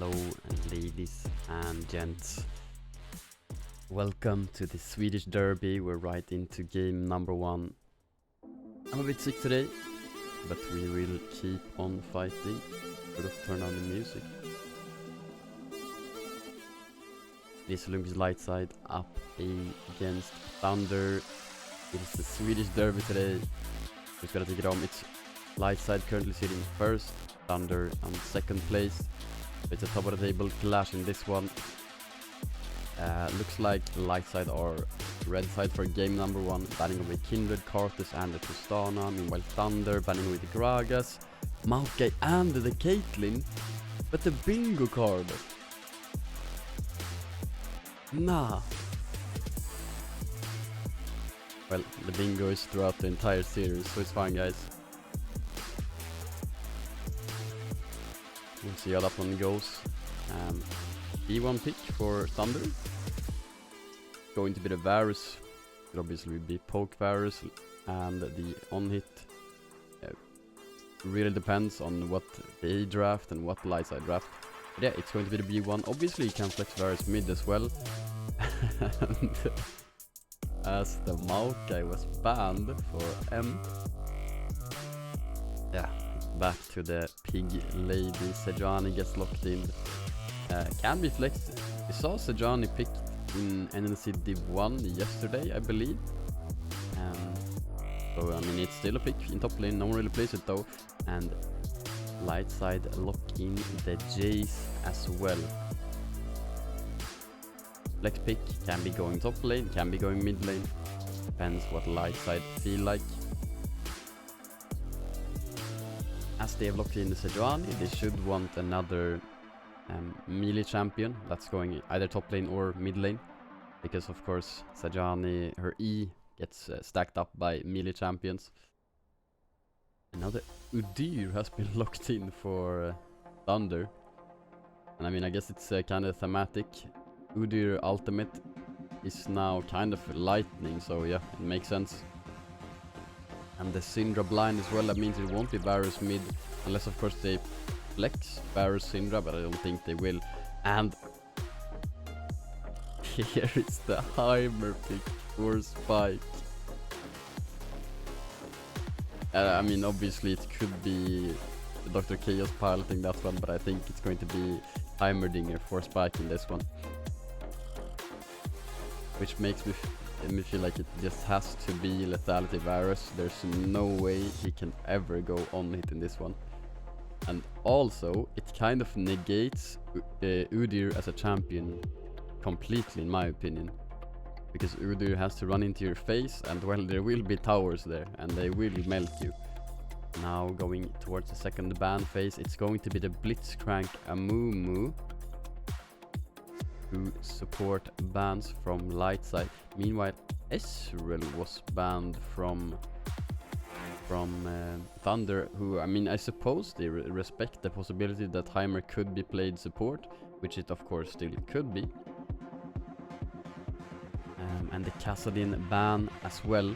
Hello, ladies and gents. Welcome to the Swedish Derby. We're right into game number 1. I'm a bit sick today, but we will keep on fighting. Should have turned on the music. This is Lundqvist Lightside up against THUNDR. It is the Swedish Derby today. Who's gonna take it home? It's Lightside currently sitting first, THUNDR on second place. It's a top of the table clash in this one. Looks like Lightside or red side for game number 1, batting with Kindred, Karthus and the Tristana. Meanwhile THUNDR batting with the Gragas, Maokai and the Caitlyn. But the bingo card! Nah! Well, the bingo is throughout the entire series, so it's fine, guys. We'll see how that one goes. B1 pick for THUNDR. Going to be the Varus. It obviously be Poke Varus, and the on-hit really depends on what they draft and what Lightside draft. But yeah, it's going to be the B1. Obviously you can flex Varus mid as well. And as the Maokai was banned for M. Yeah, back to the pig lady. Sejuani gets locked in. Can be flexed. We saw Sejuani picked in NLC Div 1 yesterday, I believe. So I mean, it's still a pick in top lane. No one really plays it though. And Lightside lock in the Jace as well. Flex pick can be going top lane, can be going mid lane. Depends what Lightside feel like. As they have locked in the Sejuani, they should want another melee champion that's going either top lane or mid lane. Because of course Sejuani, her E gets stacked up by melee champions. Another Udyr has been locked in for THUNDR. And I mean, I guess it's kind of thematic. Udyr ultimate is now kind of lightning, so yeah, it makes sense. And the Syndra blind as well, that means it won't be Varus mid, unless of course they flex Varus Syndra, but I don't think they will. And here is the Heimer pick for Spike. I mean, obviously it could be Dr. Chaos piloting that one, but I think it's going to be Heimerdinger for Spike in this one. Which makes me feel like it just has to be Lethality Varus. There's no way he can ever go on hit in this one. And also, it kind of negates Udyr as a champion completely, in my opinion. Because Udyr has to run into your face, and well, there will be towers there, and they will melt you. Now going towards the second ban phase, it's going to be the Blitzcrank Amumu, who support bans from Lightside. Meanwhile, Ezreal was banned from THUNDR, who, I mean, I suppose they respect the possibility that Heimer could be played support, which it of course still could be. And the Kassadin ban as well.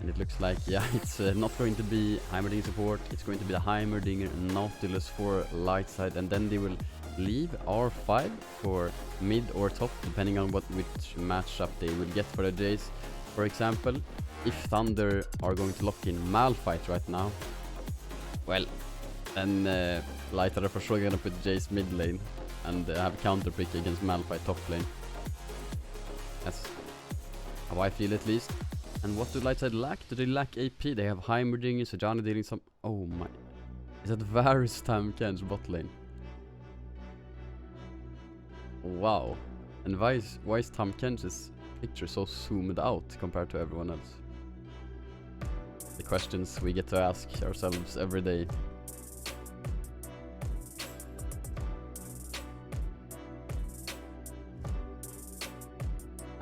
And it looks like, yeah, it's not going to be Heimerdinger support, it's going to be the Heimerdinger Nautilus for Lightside, and then they will leave R5 for mid or top, depending on which matchup they will get for the Jace. For example, if THUNDR are going to lock in Malphite right now, well, then Lightside are for sure gonna put Jace mid lane and have counter pick against Malphite top lane. That's how I feel, at least. And what do Lightside lack? Do they lack AP? They have Heimerdinger, Sejuani dealing some... Oh my... Is that Varus Tam Ken's bot lane? Wow. And why is Tam Ken's picture so zoomed out compared to everyone else? The questions we get to ask ourselves every day.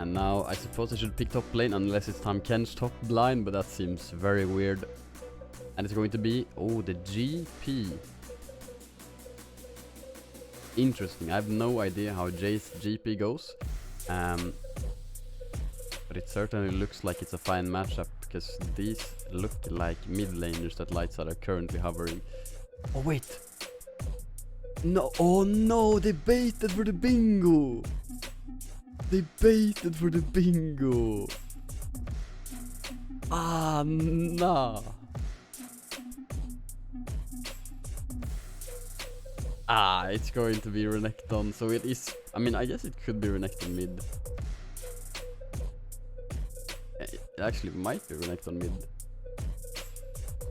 And now I suppose I should pick top lane unless it's Tam Ken's top line, but that seems very weird. And it's going to be, oh, the GP. Interesting. I have no idea how Jace GP goes. But it certainly looks like it's a fine matchup, because these look like mid laners that Lightside are currently hovering. Oh wait! No, oh no, they baited for the bingo! They baited for the bingo! Ah, nah! Ah, it's going to be Renekton, so it is... I mean, I guess it could be Renekton mid. It actually might be Renekton mid.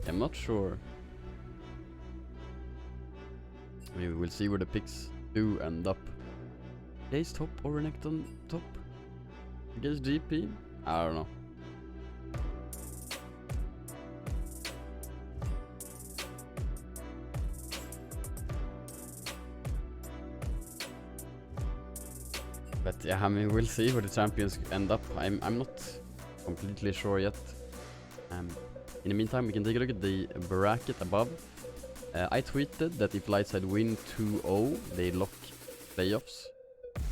I'm not sure. Maybe we'll see where the picks do end up. Jace top or Renekton top? I guess GP? I don't know. But yeah, I mean, we'll see where the champions end up. I'm not completely sure yet. In the meantime, we can take a look at the bracket above. I tweeted that if Lightside win 2-0, they lock playoffs.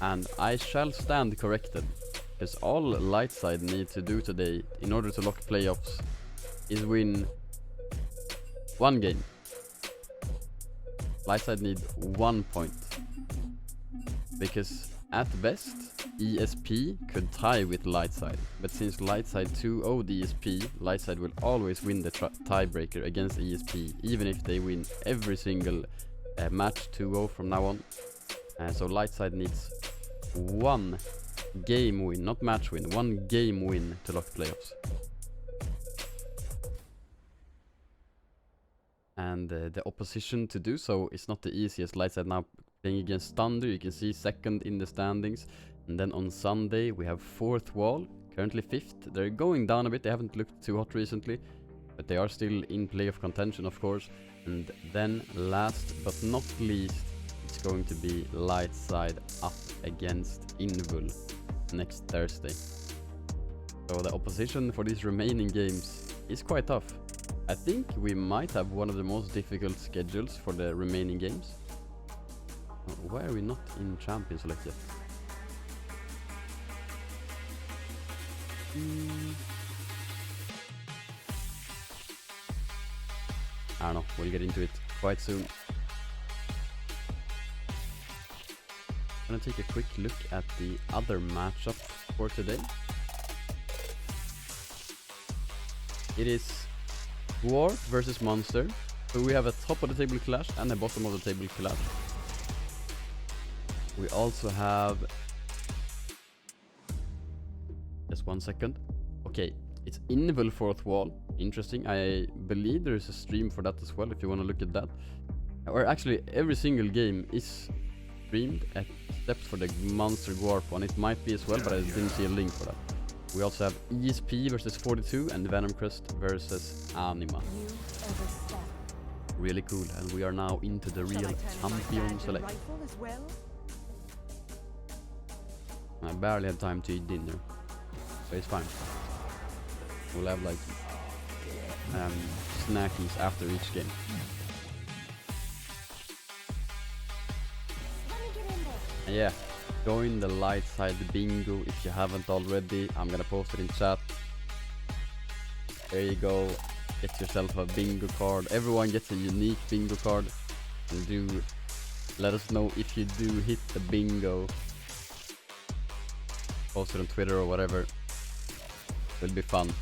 And I shall stand corrected. Because all Lightside need to do today in order to lock playoffs is win 1 game. Lightside need 1 point. Because at best, ESP could tie with Lightside, but since Lightside 2-0 ESP, Lightside will always win the tiebreaker against ESP, even if they win every single match 2-0 from now on. So Lightside needs 1 game win, not match win, 1 game win to lock playoffs. And the opposition to do so is not the easiest. Lightside now playing against THUNDR, you can see second in the standings. And then on Sunday we have 4th wall, currently 5th. They're going down a bit, they haven't looked too hot recently, but they are still in playoff contention, of course. And then last but not least, it's going to be Lightside up against Invul next Thursday. So the opposition for these remaining games is quite tough. I think we might have one of the most difficult schedules for the remaining games. Why are we not in Champions Select yet? I don't know, we'll get into it quite soon. I'm gonna take a quick look at the other matchup for today. It is Dwarf versus Monster. So we have a top of the table clash and a bottom of the table clash. We also have... Just 1 second. Okay, it's Invul 4th wall. Interesting. I believe there is a stream for that as well if you want to look at that. Or actually, every single game is streamed except for the Monster Dwarf one. It might be as well, but I didn't see a link for that. We also have ESP versus 42 and Venom Crest versus Anima. Really cool, and we are now into the real champion select. I barely had time to eat dinner, so it's fine. We'll have like snackies after each game. And yeah, join the Lightside bingo if you haven't already. I'm gonna post it in chat. There you go. Get yourself a bingo card. Everyone gets a unique bingo card. And do let us know if you do hit the bingo. Post it on Twitter or whatever. It'll be fun.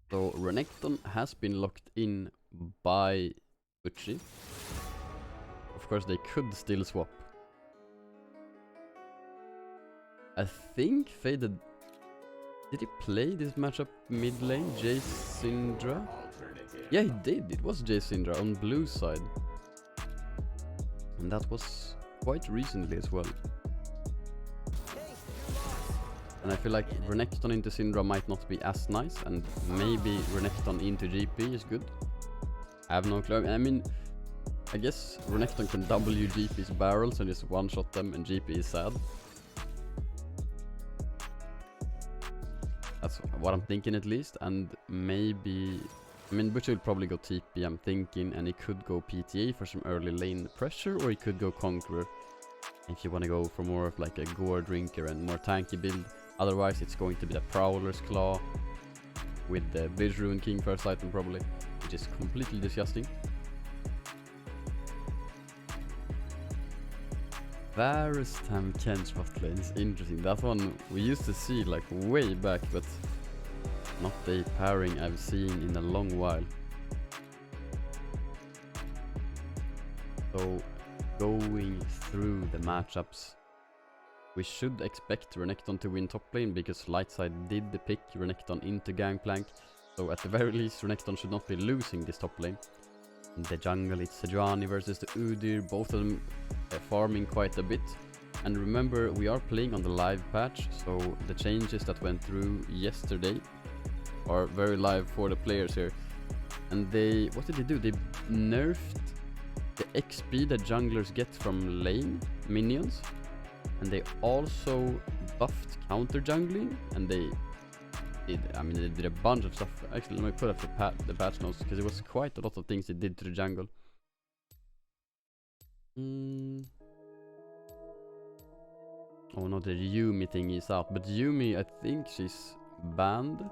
So Renekton has been locked in by Bo3. Of course they could still swap. I think Faded... Did he play this matchup mid lane? Jace Syndra? Yeah, he did. It was Jace Syndra on blue side. And that was quite recently as well. And I feel like Renekton into Syndra might not be as nice, and maybe Renekton into GP is good. I have no clue. I mean, I guess Renekton can W GP's barrels and just one-shot them, and GP is sad. That's what I'm thinking at least, and maybe... I mean, Butcher will probably go TP, I'm thinking, and he could go PTA for some early lane pressure, or he could go Conqueror if you want to go for more of like a Gore Drinker and more tanky build. Otherwise, it's going to be the Prowler's Claw with the Bridge Rune King first item probably, which is completely disgusting. Varustam Kench bot lane is interesting. That one we used to see like way back, but not a pairing I've seen in a long while. So going through the matchups, we should expect Renekton to win top lane because Lightside did pick Renekton into Gangplank. So at the very least Renekton should not be losing this top lane. In the jungle it's Sejuani versus the Udyr, both of them farming quite a bit. And remember, we are playing on the live patch, so the changes that went through yesterday are very live for the players here. And they, what did they do? They nerfed the XP that junglers get from lane minions, and they also buffed counter jungling, and they did a bunch of stuff. Actually, let me put up the patch notes, because it was quite a lot of things they did to the jungle. Oh no, the Yumi thing is out, but Yumi, I think she's banned.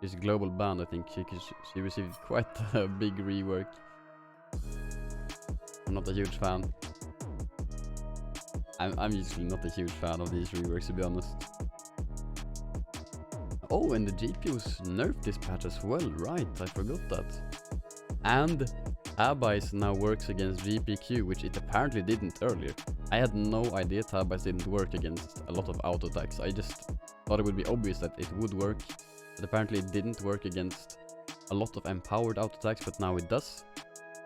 She's global banned, I think. She received quite a big rework. I'm not a huge fan. I'm usually not a huge fan of these reworks, to be honest. Oh, and the GPUs nerfed this patch as well, right? I forgot that. And Tabais now works against GPQ, which it apparently didn't earlier. I had no idea Tabais didn't work against a lot of auto attacks. I just thought it would be obvious that it would work, but apparently it didn't work against a lot of empowered auto attacks, but now it does.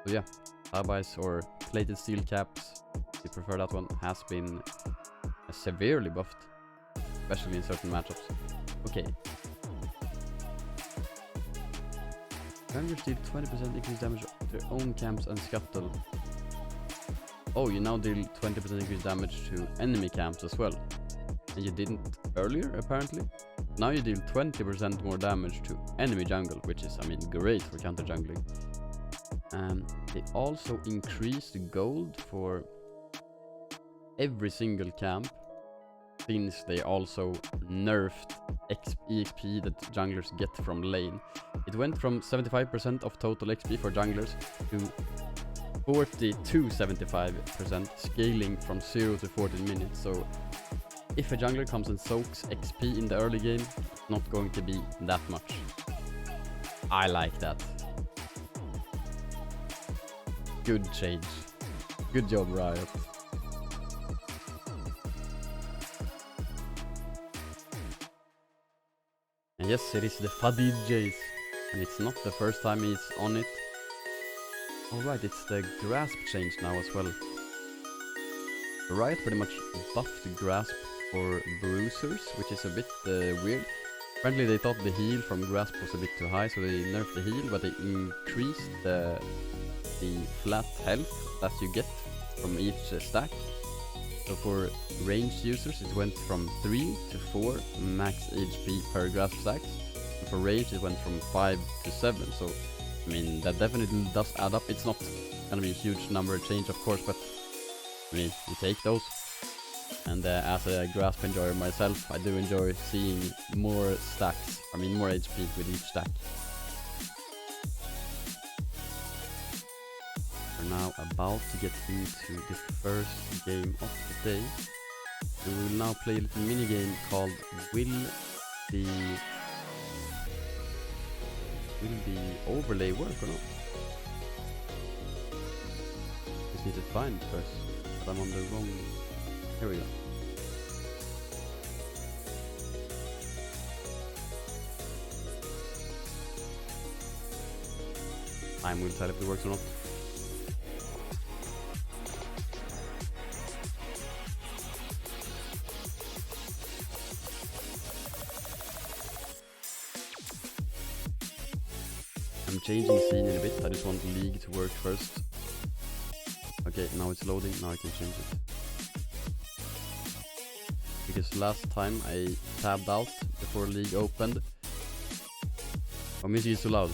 So yeah, Tabais or plated steel caps, if you prefer that one, has been severely buffed, especially in certain matchups. Okay. Junglers deal 20% increased damage to their own camps and scuttle. Oh, you now deal 20% increased damage to enemy camps as well. And you didn't earlier, apparently. Now you deal 20% more damage to enemy jungle, which is, I mean, great for counter jungling. They also increased the gold for every single camp, since they also nerfed EXP that junglers get from lane. It went from 75% of total XP for junglers to 40 to 75%, scaling from 0 to 14 minutes. So if a jungler comes and soaks XP in the early game, it's not going to be that much. I like that. Good change. Good job, Riot. And yes, it is the Fadid Jace, and it's not the first time he's on it. Alright, it's the grasp change now as well. Riot pretty much buffed the grasp for bruisers, which is a bit weird. Apparently they thought the heal from grasp was a bit too high, so they nerfed the heal, but they increased the flat health that you get from each stack. So for ranged users it went from 3 to 4 max HP per grasp stacks, and for ranged it went from 5 to 7, so I mean that definitely does add up. It's not gonna be a huge number change of course, but I mean you take those. And as a grasp enjoyer myself, I do enjoy seeing more stacks, I mean more HP with each stack. We're now about to get into the first game of the day. We will now play a little mini game called Will the overlay work or not? Just need to find it first, but I'm on the wrong. Here we go. Time will tell if it works or not. I'm changing scene in a bit. I just want the league to work first. Okay, now it's loading. Now I can change it. Because last time I tabbed out before league opened. Oh, music is too loud.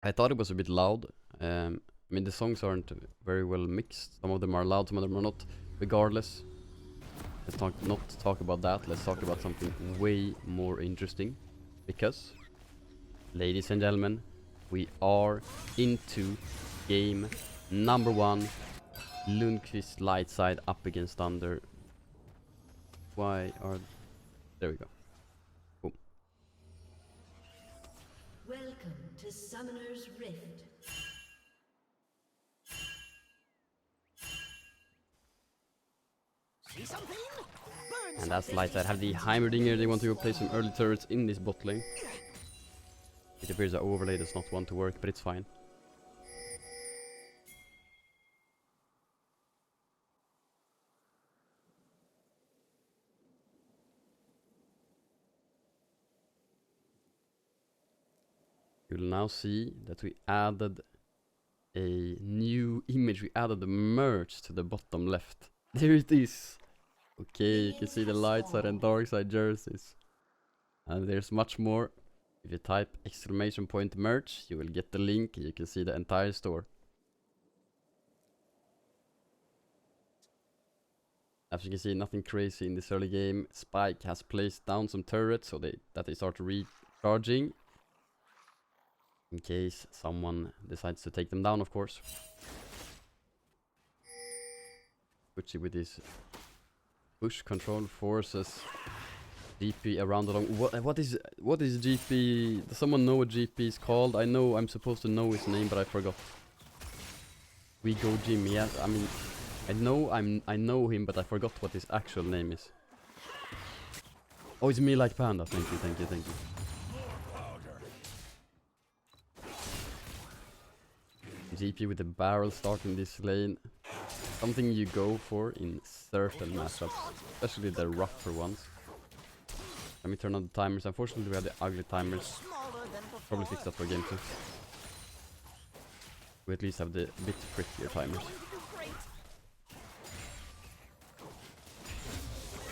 I thought it was a bit loud. I mean the songs aren't very well mixed. Some of them are loud, some of them are not. Regardless, let's not talk about that. Let's talk about something way more interesting. Because, ladies and gentlemen, we are into game number 1 Lundqvist Lightside up against THUNDR. Why are... There we go. Boom. Welcome to Summoner's Rift. See something? And as Lightside have the Heimerdinger, they want to go play some early turrets in this bot lane. It appears the overlay does not want to work, but it's fine. You'll now see that we added a new image. We added the merch to the bottom left. There it is. Okay, you can see the light side and dark side jerseys. And there's much more. If you type !merch, you will get the link. You can see the entire store. As you can see, nothing crazy in this early game. Spike has placed down some turrets so that they start recharging. In case someone decides to take them down, of course. Butchie with his push control forces GP around along. What is GP? Does someone know what GP is called? I know I'm supposed to know his name, but I forgot. We go Jim. Yes, I mean, I know him, but I forgot what his actual name is. Oh, it's me like Panda. Thank you. GP with the barrel start in this lane. Something you go for in certain matchups, especially the rougher ones. Let me turn on the timers. Unfortunately, we have the ugly timers. Probably fix that for game 2. We at least have the bit prettier timers.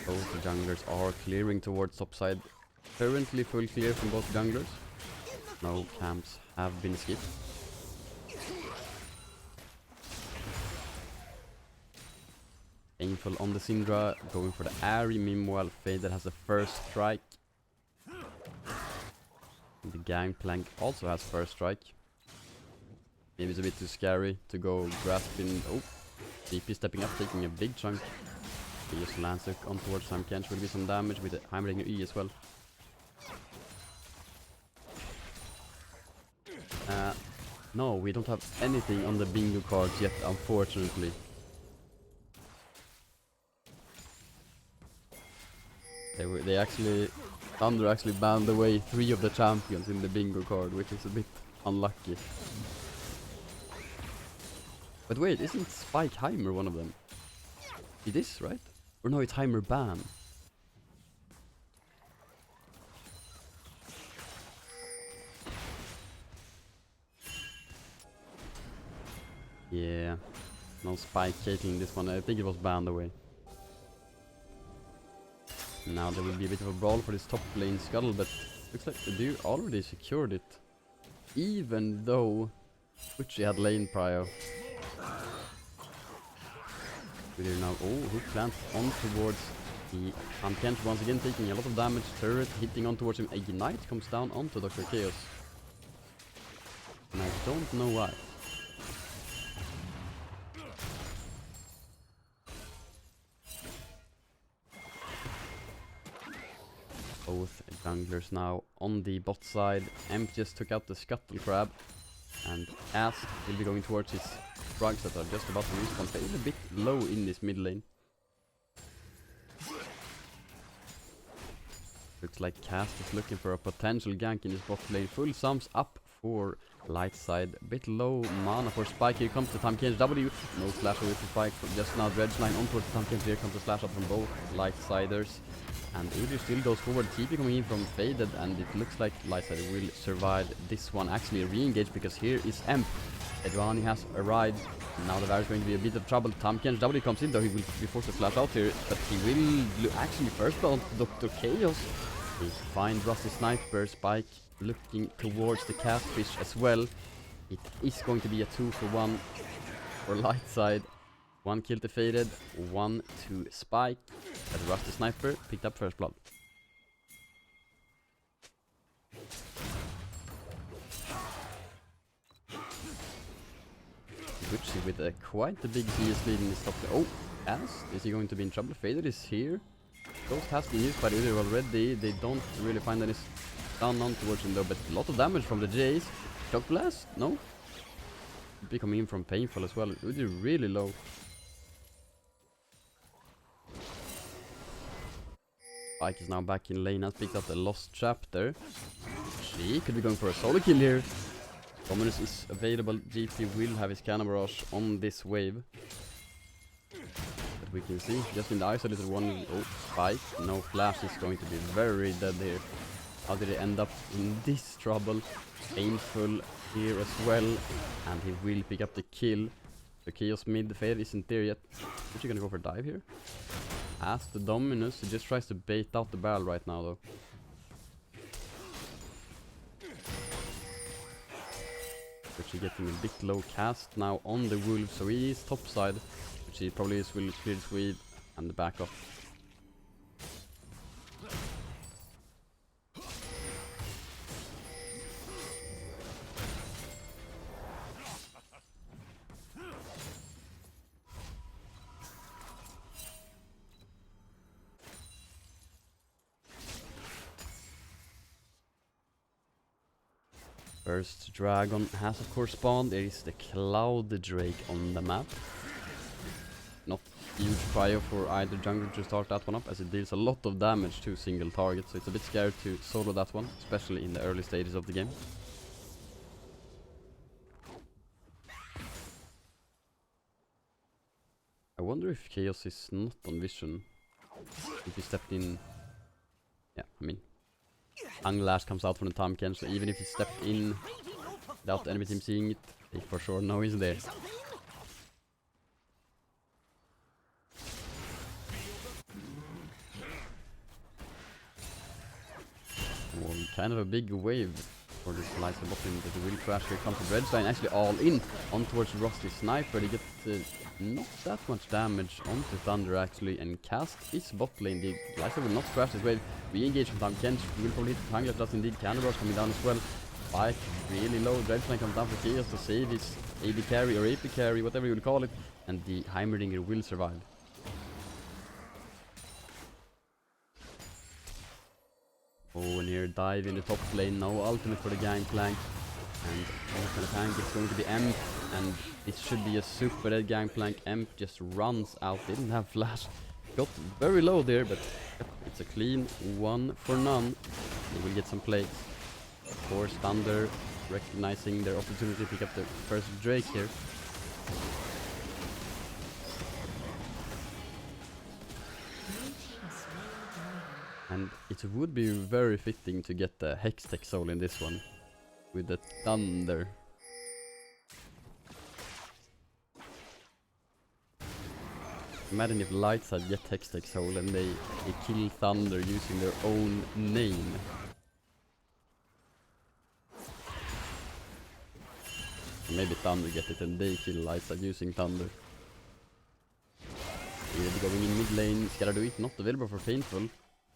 Both the junglers are clearing towards topside. Currently full clear from both junglers. No camps have been skipped. Painful on the Syndra, going for the Airy. Meanwhile, Faded has the first strike. And the Gangplank also has first strike. Maybe it's a bit too scary to go grasping. Oh, DP stepping up, taking a big chunk. He just lands on towards Sam Kench. Will be some damage with the Heimerdinger E as well. No, we don't have anything on the bingo cards yet, unfortunately. THUNDR actually banned away 3 of the champions in the bingo card, which is a bit unlucky. But wait, isn't Spike Heimer one of them? It is, right? Or no, it's Heimer ban. Yeah, no Spike taking this one. I think it was banned away. Now there will be a bit of a brawl for this top lane scuttle, but looks like the dude already secured it. Even though Butchie had lane prio. We're now, oh, who plants on towards the Kench once again, taking a lot of damage. Turret hitting on towards him. Ignite comes down onto Dr. Chaos. And I don't know why. Both junglers now on the bot side. Emp just took out the Scuttle Crab. And Ask will be going towards his drugs that are just about to respawn. Fade a bit low in this mid lane. Looks like Cast is looking for a potential gank in this bot lane. Full sums up for Lightside. A bit low mana for Spike. Here comes the Tamkench W. No flash away for Spike. Just now Dredge line on towards the Tamkench. Here comes the slash up from both Lightsiders. And Udyr still goes forward. TP coming in from Faded, and it looks like Lightside will survive this one. Actually re-engage, because here is Emp. Edwani has arrived. Now the Varus is going to be a bit of trouble. Tamkench W comes in, though he will be forced to slash out here. But he will actually first blood Dr. Chaos. He finds Rusty Sniper. Spike looking towards the Catfish as well. It is going to be a 2-for-1 for Lightside. 1 kill to Faded, 1 to Spike. As Rusty Sniper picked up first blood. Butchie with quite a big CS lead in this top lane. Oh, Ast, is he going to be in trouble? Fader is here. Ghost has been used by the Udyr already. They don't really find any stun on towards him though, but a lot of damage from the Jace. Shock Blast? No? Be coming in from Painful as well. Udyr really low. Ike is now back in lane, has picked up the lost chapter. She could be going for a solo kill here. Dominus is available. GT will have his Cannon Barrage on this wave. But we can see, just in the isolated one, oh, Spike, no flash is going to be very dead here. How did he end up in this trouble? Painful here as well, and he will pick up the kill. The Chaos mid fair isn't there yet. Is he gonna go for a dive here? As the Dominus, he just tries to bait out the barrel right now though. But he getting a bit low cast now on the Wolf, so he is topside. Which he probably will clear his wave and back off. First dragon has of course spawned. There is the Cloud Drake on the map. Not huge prio for either jungler to start that one up, as it deals a lot of damage to single targets, so it's a bit scary to solo that one, especially in the early stages of the game. I wonder if Chaos is not on vision. If he stepped in... Yeah, I mean... Anglash comes out from the time cancel, even if he stepped in without the enemy team seeing it, they for sure know he's there. Well, kind of a big wave for this Lightside bot lane, but the will crash. Here comes the Redstone, actually all in on towards Rusty Sniper. They get not that much damage onto Thunder actually, and cast is bot lane. The Lightside will not crash this wave. Re-engage from Tam Kench, will probably hit the Tangler, does indeed. Cannon Barrage coming down as well. Spike really low. Dreadflame comes down for Chaos to save his AD carry or AP carry, whatever you will call it, and the Heimerdinger will survive. Oh, and here dive in the top lane, no ultimate for the Gangplank. And on the tank it's going to be Emp, and this should be a super dead Gangplank. Emp just runs out, didn't have flash. Got very low there, but it's a clean 1 for none. They will get some plays. Of course, Thunder recognizing their opportunity to pick up the first Drake here. And it would be very fitting to get the Hextech Soul in this one, with the Thunder. Imagine if Lightside get Hextech Soul and they kill Thunder using their own name. Or maybe Thunder get it and they kill Lightside using Thunder. Either going in mid lane, Scaradouit not available for Painful.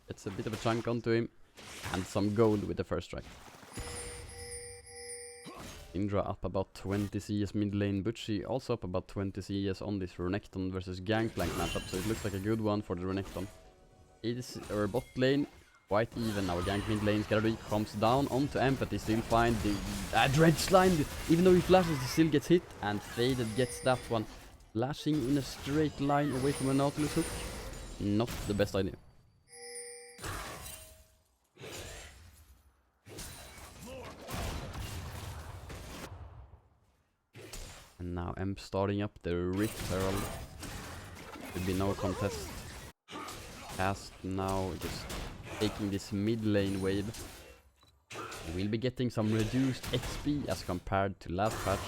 It's a bit of a chunk onto him, and some gold with the first strike. Indra up about 20 CS mid lane, Butchie also up about 20 CS on this Renekton versus Gangplank matchup, so it looks like a good one for the Renekton. It is our bot lane, quite even. Our gank mid lane, Scaradouit comes down onto Empathy, still find the Dredgeline, even though he flashes he still gets hit, and Faded gets that one. Flashing in a straight line away from a Nautilus hook, not the best idea. And now Emp starting up the Rift Herald. There'll be no contest. Cast now just taking this mid lane wave. We'll be getting some reduced XP as compared to last patch.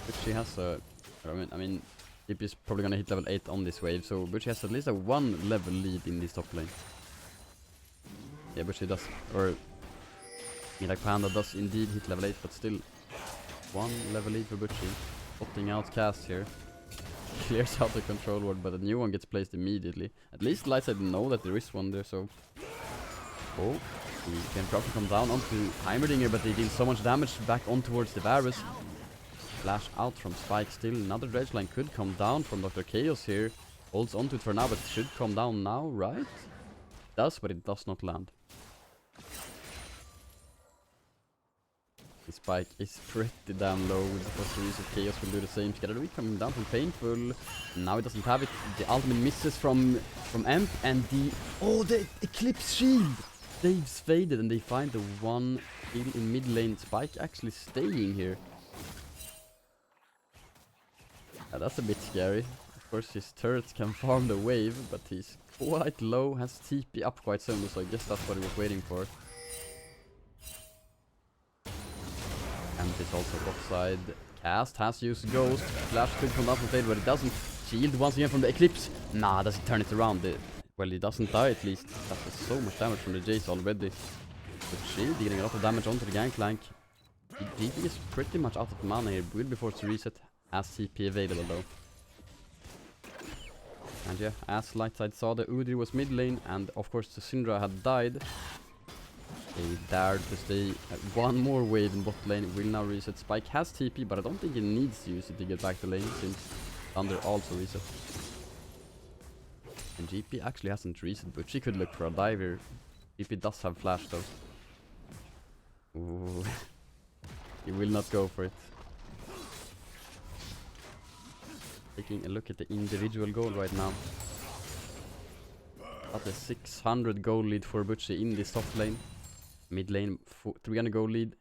Butchie has a... I mean, Deep is probably gonna hit level 8 on this wave, so Butchie has at least a 1 level lead in this top lane. Yeah, Butchie does, or Mirak Panda does indeed hit level 8, but still 1 level lead for Butchie. Potting out cast here. Clears out the control ward, but a new one gets placed immediately. At least Lightside know that there is one there, so Oh, he can probably come down onto Heimerdinger, but they deal so much damage back on towards the Varus. Flash out from Spike still. Another dredge line could come down from Dr. Chaos here. Holds onto it for now, but should come down now, right? It does, but it does not land. The Spike is pretty damn low with the first use of Chaos will do the same. Scattered coming down from Painful. Now it doesn't have it. The ultimate misses from Amp and the... Oh, the Eclipse Shield! They've faded and they find the one kill in mid lane. Spike actually staying here. That's a bit scary. Of course his turrets can farm the wave, but he's quite low, has TP up quite soon, so I guess that's what he was waiting for. And it's also offside. Cast has used Ghost. Flash could come down from Fade, but it doesn't. Shield once again from the Eclipse. Nah, does it turn it around? Well, he doesn't die at least. That was so much damage from the Jace already. But Shield getting a lot of damage onto the Gangplank. DD is pretty much out of mana here. Will be forced to reset. As TP available though. And yeah, as Lightside saw, the Udyr was mid lane, and of course the Syndra had died. They dared to stay one more wave in bot lane. Will now reset. Spike has TP, but I don't think he needs to use it to get back to lane, since THUNDR also reset. And GP actually hasn't reset, but she could look for a dive here. GP does have flash though. Ooh. He will not go for it. Taking a look at the individual goal right now. At a 600 goal lead for Butchie in this top lane. Mid lane 300 goal lead.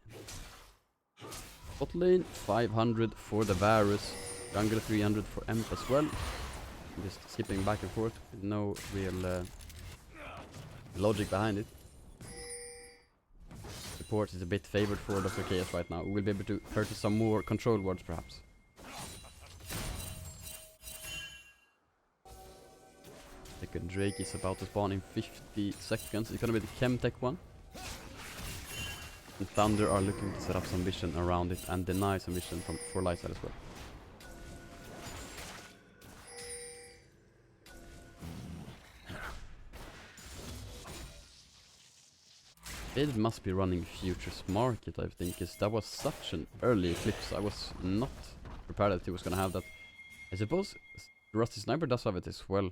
Bot lane 500 for the Varus. Jungle 300 for Emp as well. Just skipping back and forth with no real logic behind it. Support is a bit favored for Dr. Chaos right now. We'll be able to purchase some more control wards perhaps. Second Drake is about to spawn in 50 seconds. It's gonna be the Chemtech one. And THUNDR are looking to set up some vision around it and deny some vision for Lightside as well. It must be running Futures Market, I think, because that was such an early eclipse. I was not prepared that he was gonna have that. I suppose Rusty Sniper does have it as well.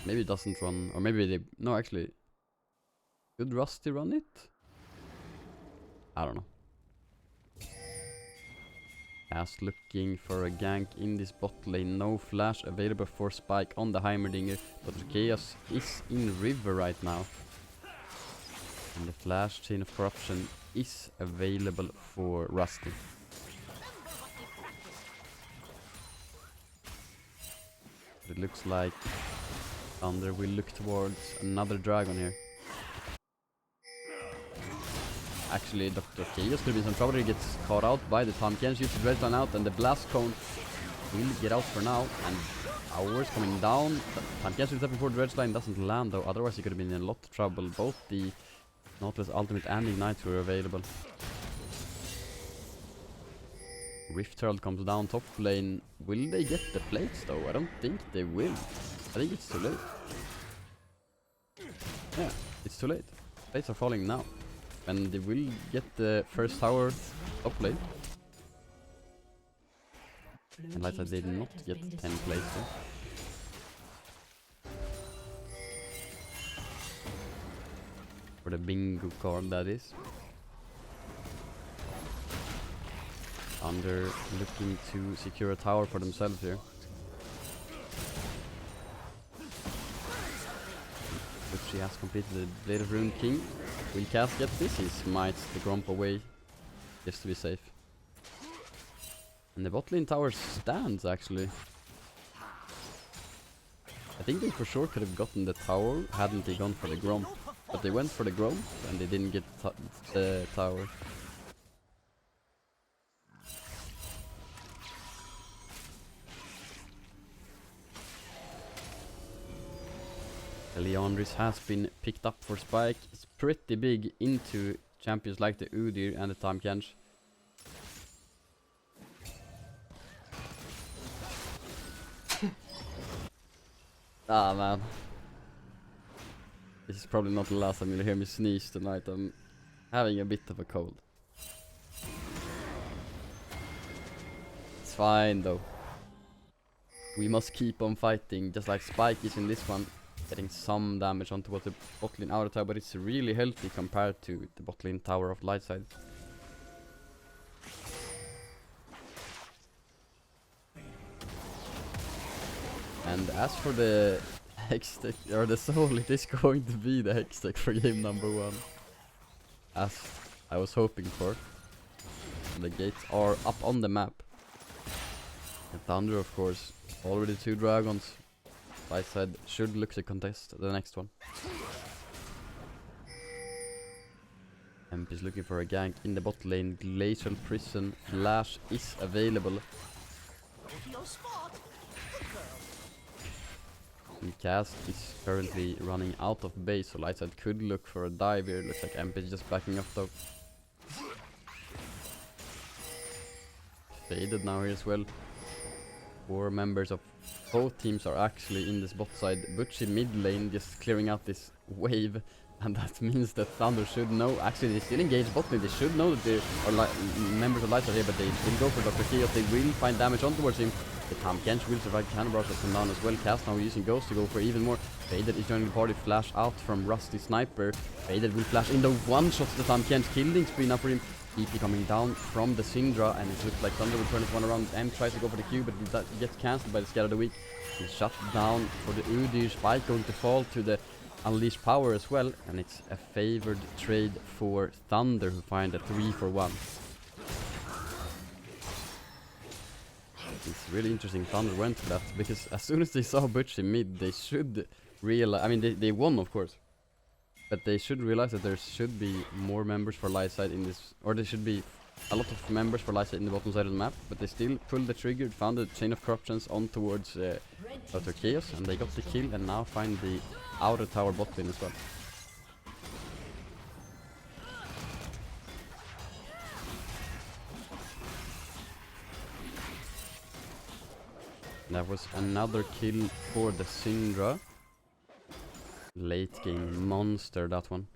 Maybe it doesn't run, or maybe they... No, actually. Could Rusty run it? I don't know. As looking for a gank in this bot lane. No flash available for Spike on the Heimerdinger. But Chaos is in river right now. And the flash chain of corruption is available for Rusty. It looks like THUNDR will look towards another dragon here. Actually, Dr. Chaos could be in some trouble. He gets caught out by the Tom Ken's use the red line out, and the blast cone will get out for now. And hours coming down. Tom Ken's stepping for the red line, doesn't land though. Otherwise, he could have been in a lot of trouble. Both the Nautilus Ultimate and Ignite were available. Rift Herald comes down top lane. Will they get the plates though? I don't think they will. I think it's too late. Yeah, it's too late. Plates are falling now. And they will get the first tower top lane. And like I did not get 10 plates though. For the bingo card, that is. THUNDR looking to secure a tower for themselves here. But she has completed the Blade of Rune King. Will Cass get this? He smites the Gromp away just to be safe. And the bot lane tower stands actually. I think they for sure could have gotten the tower hadn't they gone for the Gromp. But they went for the Gromp and they didn't get the tower. Leandris has been picked up for Spike. It's pretty big into champions like the Udyr and the Tahm Kench. Ah man. This is probably not the last time you'll hear me sneeze tonight. I'm having a bit of a cold. It's fine though. We must keep on fighting, just like Spike is in this one. Getting some damage onto what the bot lane outer tower, but it's really healthy compared to the bot lane tower of Lightside. And as for the Hextech, or the soul, it is going to be the Hextech for game number 1. As I was hoping for. And the gates are up on the map. And THUNDR, of course, already 2 dragons. Lightside should look to contest the next one. MP is looking for a gank in the bot lane. Glacial Prison Flash is available. And Cast is currently running out of base, so Lightside could look for a dive here. Looks like MP is just backing up though. Faded now here as well. 4 members of both teams are actually in this bot side. Butchie mid lane just clearing out this wave, and that means that THUNDR should know. Actually, they still engage bot lane. They should know that there are members of Lightside here, but they will go for Dr. Chaos. They will find damage on towards him. The Tam Kench will survive. Cannon Barrage has come down as well. Cast now using Ghost to go for even more. Faded is joining the party. Flash out from Rusty Sniper. Faded will flash in the one shot. The Tam Kench killing spree now for him. EP coming down from the Syndra, and it looks like THUNDR will turn this one around. M tries to go for the Q, but that gets cancelled by the Scatter of the Week. He's shut down for the Udyr. Spike going to fall to the Unleashed Power as well, and it's a favored trade for THUNDR, who find a 3 for 1. It's really interesting THUNDR went for that, because as soon as they saw Butchie mid, they should realize, I mean they won of course, but they should realize that there should be more members for Lightside in this, or there should be a lot of members for Lightside in the bottom side of the map, but they still pulled the trigger, found the Chain of Corruptions on towards Dr. Chaos, and they got the kill, and now find the outer tower bot lane as well. That was another kill for the Syndra. Late game monster, that one.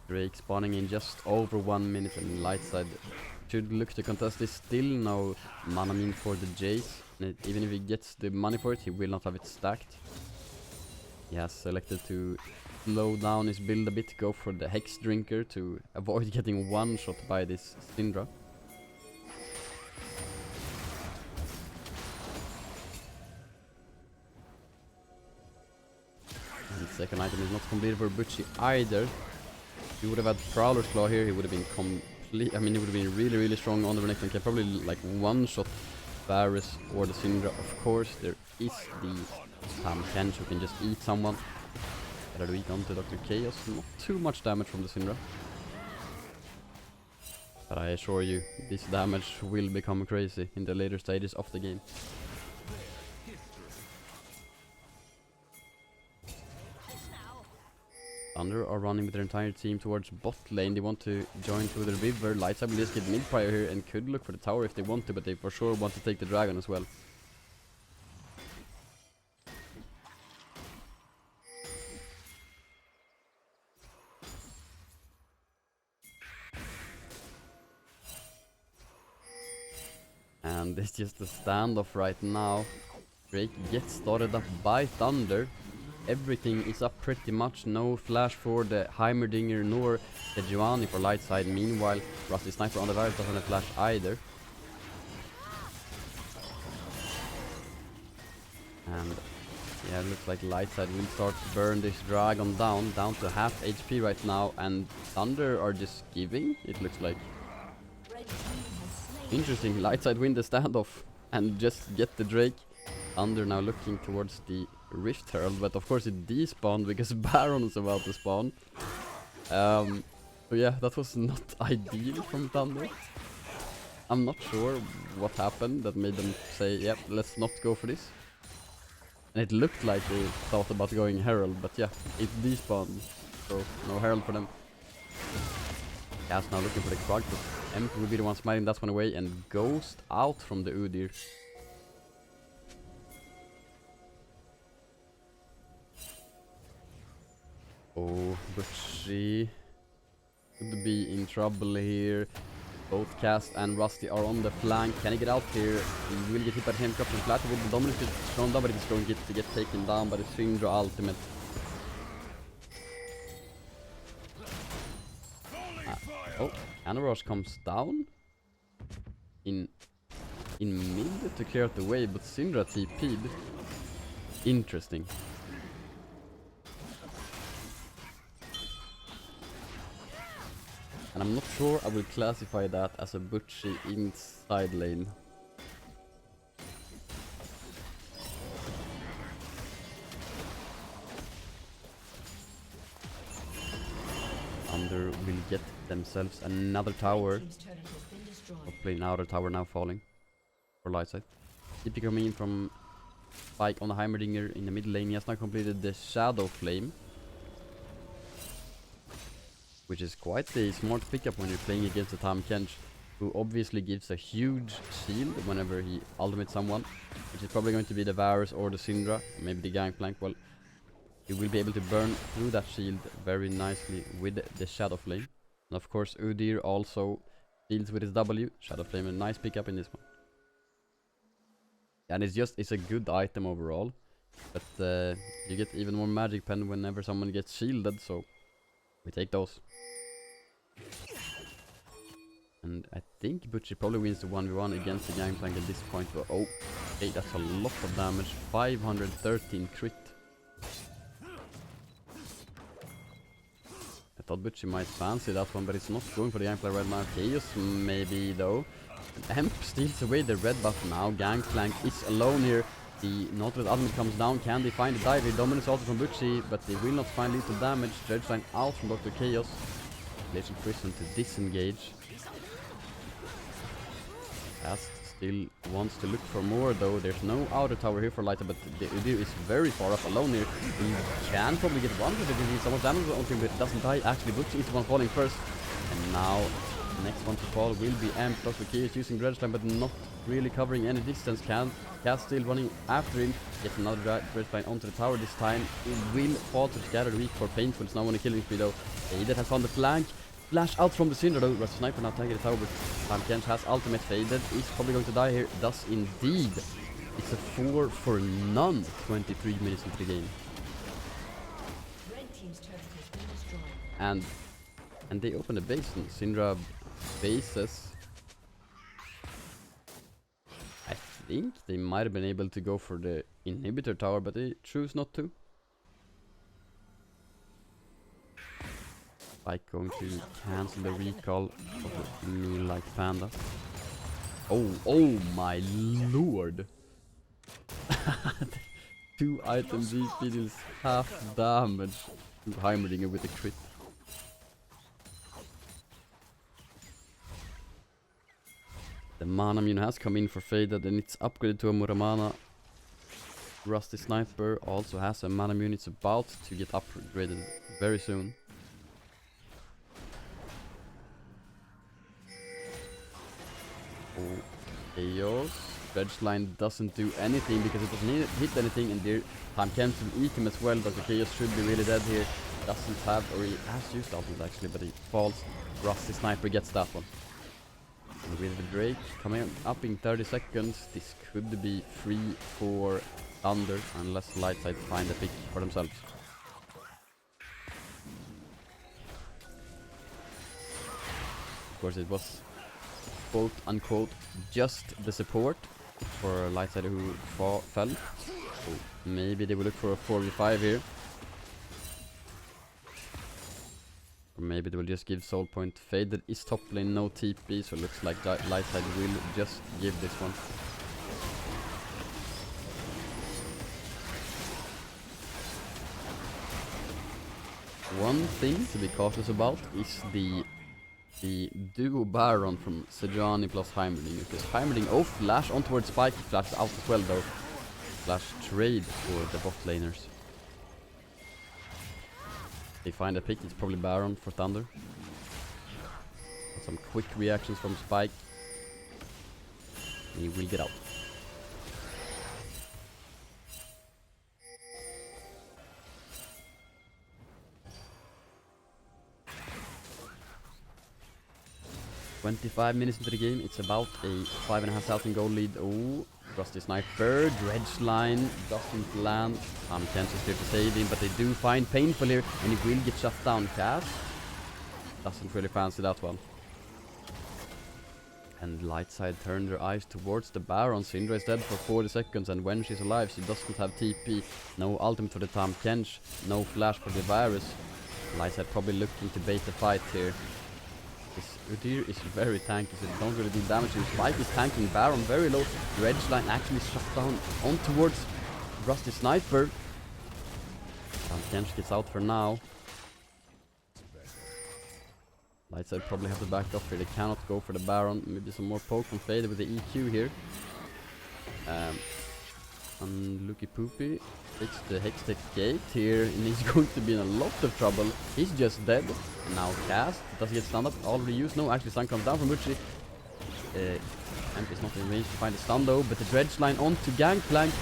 Drake spawning in just over 1 minute, and Lightside should look to contest this. Still no mana mean for the Jace. Even if he gets the money for it, he will not have it stacked. He has selected to slow down his build a bit, go for the Hex Drinker to avoid getting one shot by this Syndra. And the second item is not completed for Butchie either. He would have had Prowler's Claw here, he would have been complete. I mean, he would have been really strong on the next and can probably like one shot Varus or the Syndra. Of course, there is the Tam Kench who can just eat someone. Better weak onto Dr. Chaos. Not too much damage from the Syndra, but I assure you, this damage will become crazy in the later stages of the game. THUNDR are running with their entire team towards bot lane. They want to join to the river. Lightside will just get mid prior here and could look for the tower if they want to, but they for sure want to take the dragon as well. And it's just a standoff right now. Drake gets started up by THUNDR. Everything is up pretty much. No flash for the Heimerdinger nor the Giovanni for Lightside. Meanwhile, Rusty Sniper on the Varus doesn't have flash either. And yeah, it looks like Lightside will start to burn this dragon down to half HP right now. And THUNDR are just giving, it looks like. Interesting, Lightside win the standoff and just get the Drake. THUNDR now looking towards the Rift Herald, but of course it despawned because Baron is about to spawn. So yeah, that was not ideal from THUNDR. I'm not sure what happened that made them say, yep, let's not go for this. And it looked like they thought about going Herald, but yeah, it despawned, so no Herald for them. Gas now looking for the Krog, but Emperor will be the one smiting that one away and Ghost out from the Udyr. Oh, Butchie could be in trouble here. Both Cast and Rusty are on the flank. Can he get out here? He will get hit by the Hemcraft and Flatter with the Dominus shown down, but he's going to get taken down by the Syndra ultimate. Oh, Anarosh comes down in mid to clear out the way, but Syndra TP'd. Interesting. And I'm not sure I will classify that as a Butchie inside lane. Thunder will get themselves another tower. Hopefully another tower now falling for Lightside. TP coming in from Spike on the Heimerdinger in the mid lane. He has now completed the Shadow Flame, which is quite a smart pickup when you're playing against the Tahm Kench, who obviously gives a huge shield whenever he ultimates someone, which is probably going to be the Varus or the Syndra, maybe the Gangplank. Well, he will be able to burn through that shield very nicely with the Shadow Flame. And of course Udyr also shields with his W. Shadow Flame, a nice pickup in this one. And it's a good item overall, but you get even more magic pen whenever someone gets shielded, so we take those. And I think Butchie probably wins the 1v1 against the Gangplank at this point. But oh, hey, that's a lot of damage. 513 crit. I thought Butchie might fancy that one, but it's not going for the Gangplank right now. Chaos maybe though. Hemp steals away the red buff now. Gangplank is alone here. The Nautilus ultimate comes down. Can they find the dive? The dominance also from Butchie, but they will not find lethal damage. Dredgeline out from Dr. Chaos. Glacial Prison to disengage. Cast still wants to look for more though. There's no outer tower here for Lightside, but the Udyr is very far up alone here. He can probably get one with it if he so much damage on him, but it doesn't die. Actually, Butchie is the one falling first. And now the next one to fall will be Amp. Dr. Chaos using Dredgeline, but not really covering any distance. Cast still running after him. Gets another Dredgeline onto the tower this time. It will fall to Scattered Weak for Painful. It's now on a killing spree though. Faded has found the flank. Flash out from the Syndra though. Rusty Sniper now taking the tower, but Tahm Kench has ultimate. Faded is probably going to die here. Does indeed. It's a 4 for none. 23 minutes into the game. And they open the base, and Syndra bases. I think they might have been able to go for the inhibitor tower, but they choose not to. Like going to cancel the recall of the me like panda. Oh my lord! 2 item GP deals half damage to Heimerdinger with a crit. The mana mune has come in for Faded and it's upgraded to a Muramana. Rusty Sniper also has a mana mune. It's about to get upgraded very soon. Oh, Chaos. Dredgeline doesn't do anything because it doesn't hit anything, and their Tahm Kench will eat him as well, but the Chaos should be really dead here. Doesn't have, or he has used ultimate actually, but he falls. Rusty Sniper gets that one. And with the Drake coming up in 30 seconds, this could be free for Thunder unless Lightside find a pick for themselves. Of course it was quote unquote just the support for Lightside who fell. So maybe they will look for a 4v5 here. Or maybe they will just give soul point. Faded is top lane, no TP, so it looks like Lightside will just give this one. One thing to be cautious about is the duo Baron from Sejuani plus Heimerdinger, because Heimerdinger flash on towards Spike, flash out as well though. Flash trade for the bot laners. They find a pick, it's probably Baron for Thunder. Some quick reactions from Spike. He will get out. "25 minutes into the game, it's about a 5,500 gold lead." Oh, Rusty Sniper, Dredge Line doesn't land. Some chances here to save him, but they do find Painful here, and he will get shut down. Cast doesn't really fancy that one. And Lightside turn their eyes towards the Baron. Syndra is dead for 40 seconds, and when she's alive, she doesn't have TP. No ultimate for the Tahm Kench, no flash for the Virus. Lightside probably looking to bait the fight here. This Udyr is very tanky, so they don't really do damage. Spike is tanking Baron very low. Dredge Line actually shut down on towards Rusty Sniper. Tahm Kench gets out for now. Lightside probably have to back off here. They cannot go for the Baron. Maybe some more poke from Fade with the EQ here. And Lucky Poopy takes the Hextech Gate here, and he's going to be in a lot of trouble. He's just dead. And now Cast. Does he get stunned up? Already used? No, actually Sun comes down from Butchie. Amp is not in range to find the stun though, but the Dredge Line onto Gangplank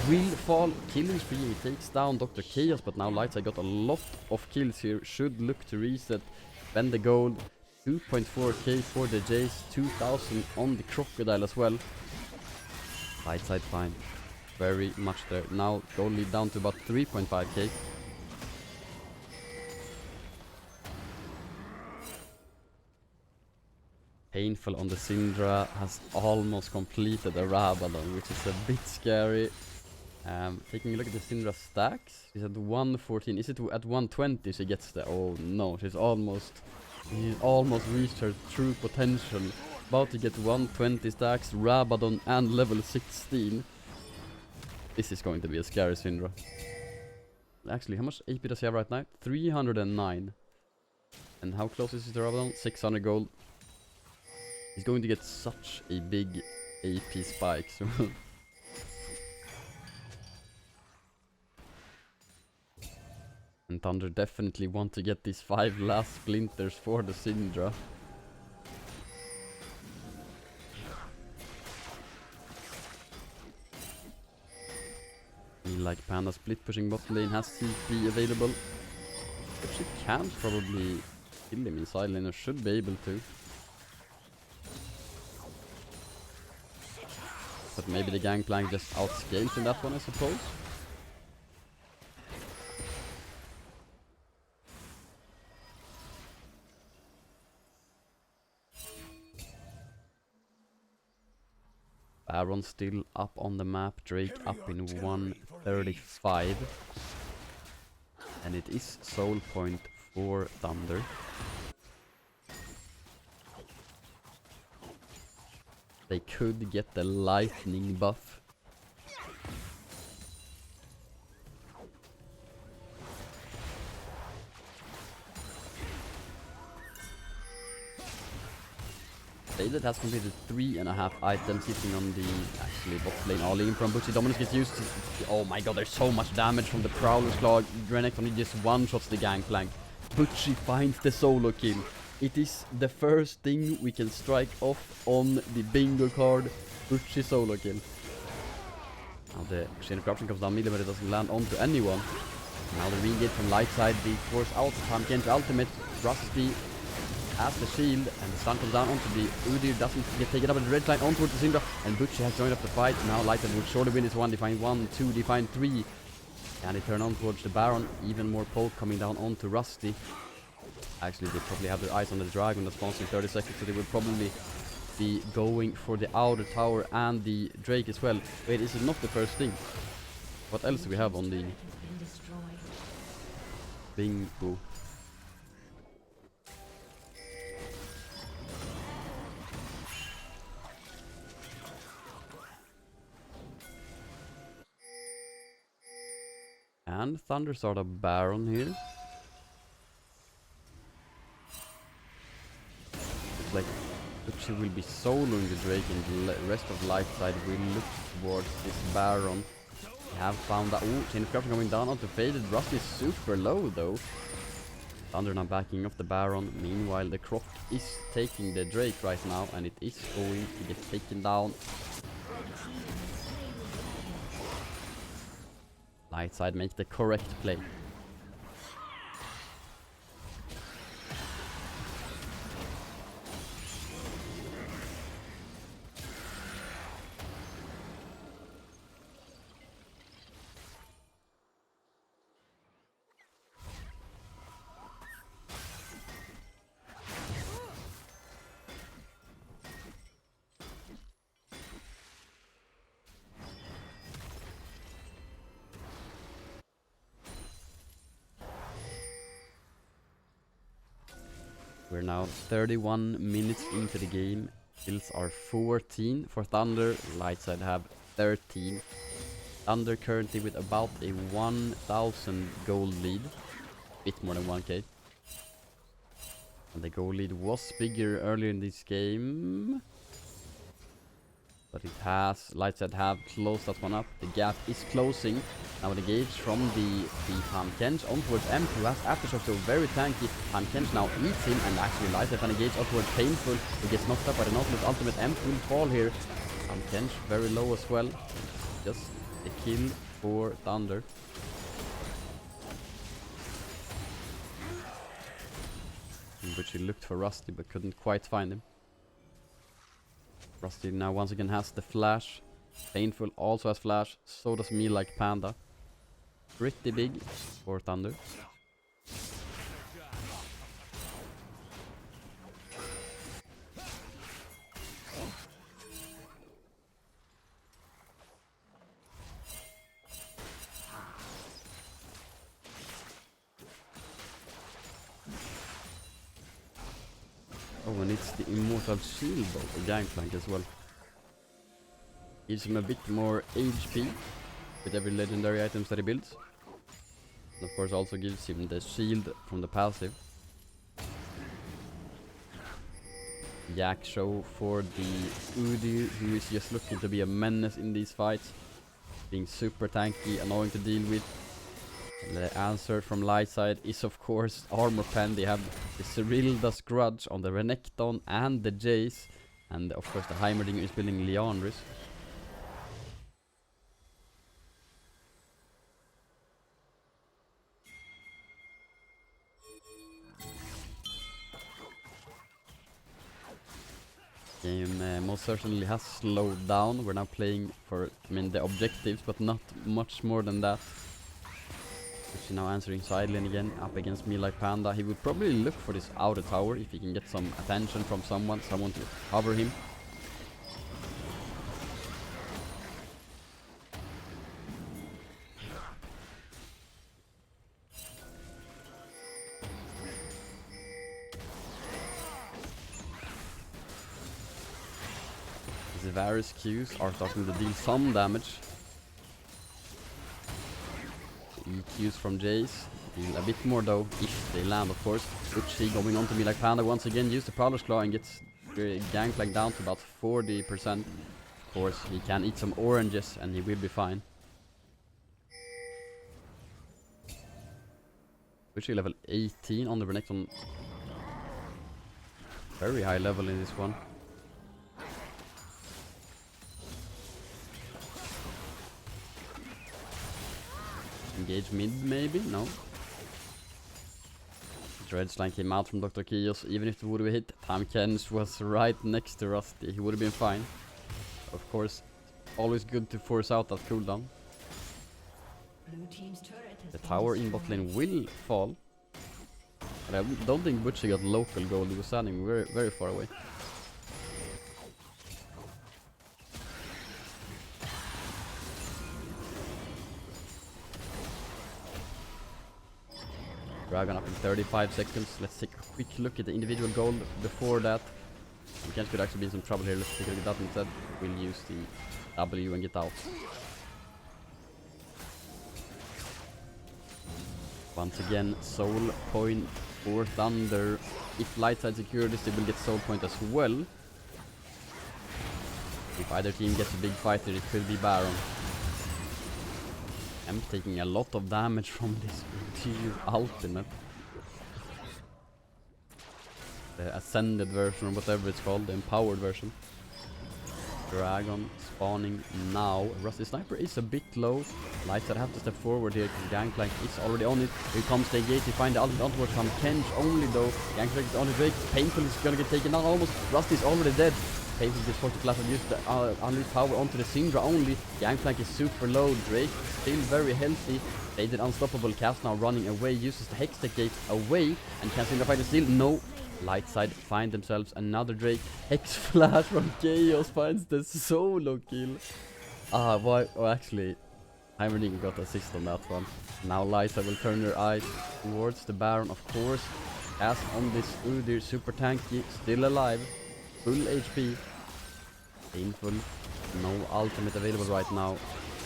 will fall. Killing spree. He takes down Dr. Chaos, but now Lightside got a lot of kills here. Should look to reset. Spend the gold. 2.4k for the Jace. 2,000 on the Crocodile as well. Lightside fine. Very much there. Now gold lead down to about 3.5k. Painful on the Syndra has almost completed a Rabadon, which is a bit scary. Taking a look at the Syndra stacks, she's at 114. Is it at 120 she gets there? Oh no, she's almost reached her true potential. About to get 120 stacks, Rabadon and level 16. This is going to be a scary Syndra. Actually, how much AP does he have right now? 309. And how close is he to Rabadon? 600 gold. He's going to get such a big AP spike. So and THUNDR definitely want to get these 5 last splinters for the Syndra. Like Panda split pushing bot lane, has CP available. But she can probably kill him in side lane, or should be able to. But maybe the Gangplank just outscales in that one, I suppose. Baron still up on the map, Drake up in 135. And it is soul point for THUNDR. They could get the lightning buff. David has completed 3.5 items, sitting on the actually bot lane. All in from Butchie. Dominus gets used to. Oh my god, there's so much damage from the Prowler's Claw. Drenex only just one-shots the Gangplank. Butchie finds the solo kill. It is the first thing we can strike off on the bingo card. Butchie solo kill. Now the Chain of Corruption comes down middle, but it doesn't land onto anyone. Now the re-engage from Lightside. The force out. Tahm Kench ultimate. Rusty has the shield, and the stun comes down onto the Udyr, doesn't get taken up at the red line onto the Syndra, and Butchie has joined up the fight. Now Lightside would surely win this one. Define 1, 2, define 3. And they turn on towards the Baron. Even more poke coming down onto Rusty. Actually, they probably have their eyes on the Dragon that spawns in 30 seconds, so they will probably be going for the outer tower and the Drake as well. Wait, is it not the first thing? What else do we have on the bingo? And THUNDR start a Baron here. It's like Butchie will be soloing the Drake, and the rest of Lightside will look towards this Baron. They have found that. Oh, Chain of Corruption going down onto Faded. Rusty is super low though. Thunder now backing off the Baron. Meanwhile, the Croc is taking the Drake right now, and it is going to get taken down. Lightside makes the correct play. We're now 31 minutes into the game. Kills are 14 for Thunder. Lightside have 13. Thunder currently with about a 1,000 gold lead. Bit more than 1k. And the gold lead was bigger earlier in this game. But it has, Lightside have closed that one up. The gap is closing. Now an engage from the Tahm on towards M, who has aftershock, so very tanky. Tahm now eats him, and actually Lightside can engage on towards Painful, who gets knocked up by the Nautilus ultimate. M will fall here. Tahm very low as well. Just a kill for Thunder. In which he looked for Rusty but couldn't quite find him. Rusty now once again has the flash. Painful also has flash. So does Me Like Panda. Pretty big for Thunder. Oh, and it's the Immortal Shield Bolt, a Gangplank as well. Gives him a bit more HP with every legendary items that he builds. And of course also gives him the shield from the passive. Yak show for the Udi, who is just looking to be a menace in these fights. Being super tanky, annoying to deal with. The answer from Lightside is of course Armor Pen. They have the Cyrilda's Grudge on the Renekton and the Jace. And of course the Heimerdinger is building Liandris. Game most certainly has slowed down. We're now playing for, the objectives, but not much more than that. Which is now answering side lane again, up against Me Like Panda. He would probably look for this outer tower if he can get some attention from someone to cover him. The various Qs are starting to deal some damage. EQs from Jace deal a bit more though, if they land of course. Uchi going on to Me Like Panda once again, use the Prowler's Claw and gets Gangplank down to about 40%. Of course he can eat some oranges and he will be fine. Uchi level 18 on the Renekton. Very high level in this one. Engage mid maybe? No. Dreadslang came out from Dr. Kios. Even if it would have hit, Tahm was right next to Rusty. He would have been fine. Of course, always good to force out that cooldown. Blue team's turret has The been tower in bot lane will fall. But I don't think Butchie got local gold. He was standing very, very far away. Dragon up in 35 seconds. Let's take a quick look at the individual gold before that. Kent could actually be in some trouble here. Let's take a look at that instead. We'll use the W and get out. Once again, soul point for Thunder. If Lightside secure this, they will get soul point as well. If either team gets a big fighter, it could be Baron. I'm taking a lot of damage from this ultimate. the ascended version or whatever it's called, the empowered version. Dragon spawning now. Rusty Sniper is a bit low. Lightside have to step forward here because Gangplank is already on it. Here comes the engage. You find the ultimate onward from Kench only though. Gangplank is on the Drake. Painful is gonna get taken down almost. Rusty is already dead. Painful gets forced to flash and use the unleashed power onto the Syndra only. Gangplank is super low. Drake still very healthy. Faded unstoppable. Cast now running away. Uses the Hextech gate away. And can Syndra fight it still? No. Lightside find themselves another Drake. Hex flash from Chaos finds the solo kill. Why? Oh, actually, Heimerdinger got assist on that one. Now Lightside will turn their eyes towards the Baron, of course. As on this Udyr, super tanky, still alive, full HP. Painful, no ultimate available right now.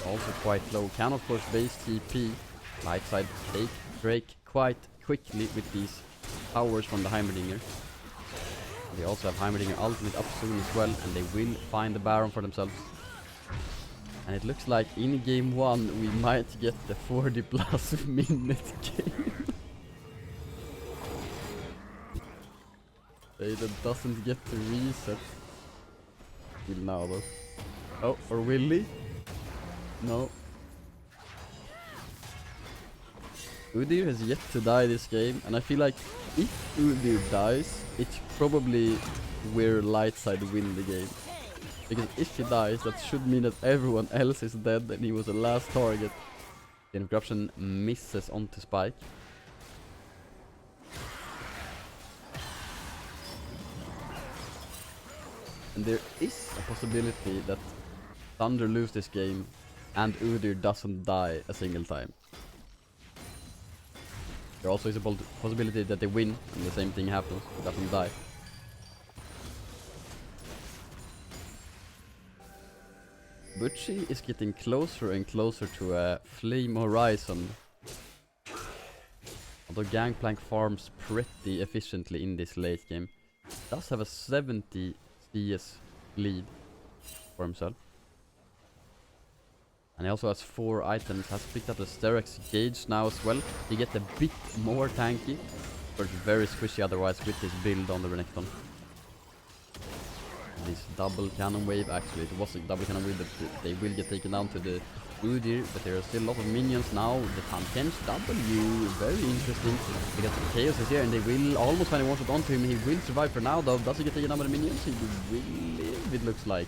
Also quite low. Can of course base TP. Lightside take Drake quite quickly with these powers from the Heimerdinger. They also have Heimerdinger ultimate up soon as well, and they will find the Baron for themselves. And it looks like in game 1 we might get the 40 plus minute game. That doesn't get to reset. Till now though. Oh, or will he? No. Udyr has yet to die this game, and I feel like if Udyr dies, it's probably where Lightside win the game. Because if he dies, that should mean that everyone else is dead and he was the last target. The corruption misses onto Spike. And there is a possibility that THUNDR lose this game and Udyr doesn't die a single time. There also is a possibility that they win and the same thing happens, it doesn't die. Bo3 is getting closer and closer to a flame horizon. Although Gangplank farms pretty efficiently in this late game. Does have a 70 CS lead for himself. And he also has 4 items, has picked up the Sterex Gauge now as well. He gets a bit more tanky, but very squishy otherwise with his build on the Renekton. This double cannon wave, actually it was a double cannon wave, but they will get taken down to the Udyr, but there are still a lot of minions now. The Kench W, very interesting, because Chaos is here and they will almost find a one-shot onto him. He will survive for now though. Does he get taken down by the minions? He will live, it looks like.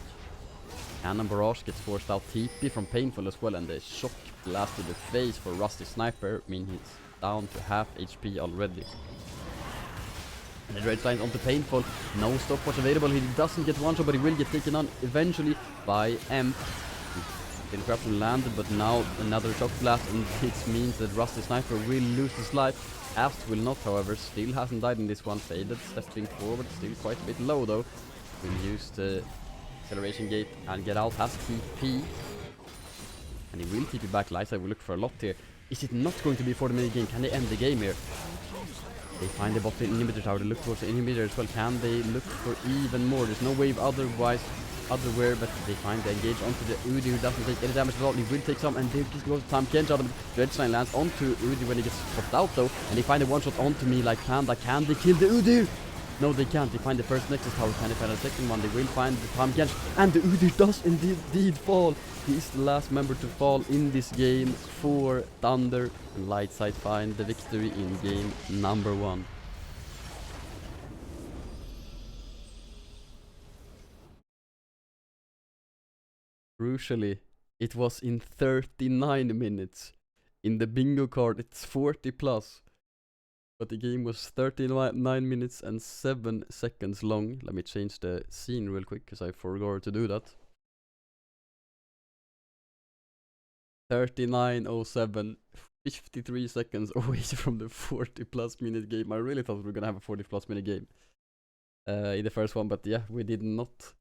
Cannon Barrage gets forced out. TP from Painful as well, and the shock blast to the face for Rusty Sniper means he's down to half HP already. And the Dread lines onto Painful. No stopwatch available. He doesn't get one shot, but he will get taken on eventually by M. The corruption landed, but now another shock blast, and it means that Rusty Sniper will lose his life. Ast will not, however, still hasn't died in this one. Faded, stepping forward, still quite a bit low though. Will use the acceleration gate and get out, has TP. And he will TP back. Lightside will look for a lot here. Is it not going to be for the mini game? Can they end the game here? They find the bot inhibitor tower. They look for the inhibitor as well. Can they look for even more? There's no wave otherwise, but they find the engage onto the Udyr, who doesn't take any damage at all. He will take some, and there just goes time. Kench out of the Dreadstone lands onto Udyr when he gets popped out though. And they find a one shot onto me like Panda. Can they kill the Udyr? No, they can't. They find the first Nexus tower. Can they find the second one? They will find the Tam Kench. And the Udyr does indeed fall. He is the last member to fall in this game for THUNDR. And Lightside find the victory in game number 1. Crucially, it was in 39 minutes. In the bingo card, it's 40 plus. But the game was 39 minutes and 7 seconds long. Let me change the scene real quick, because I forgot to do that. 39:07, 53 seconds away from the 40 plus minute game. I really thought we were gonna have a 40 plus minute game in the first one, but yeah, we did not.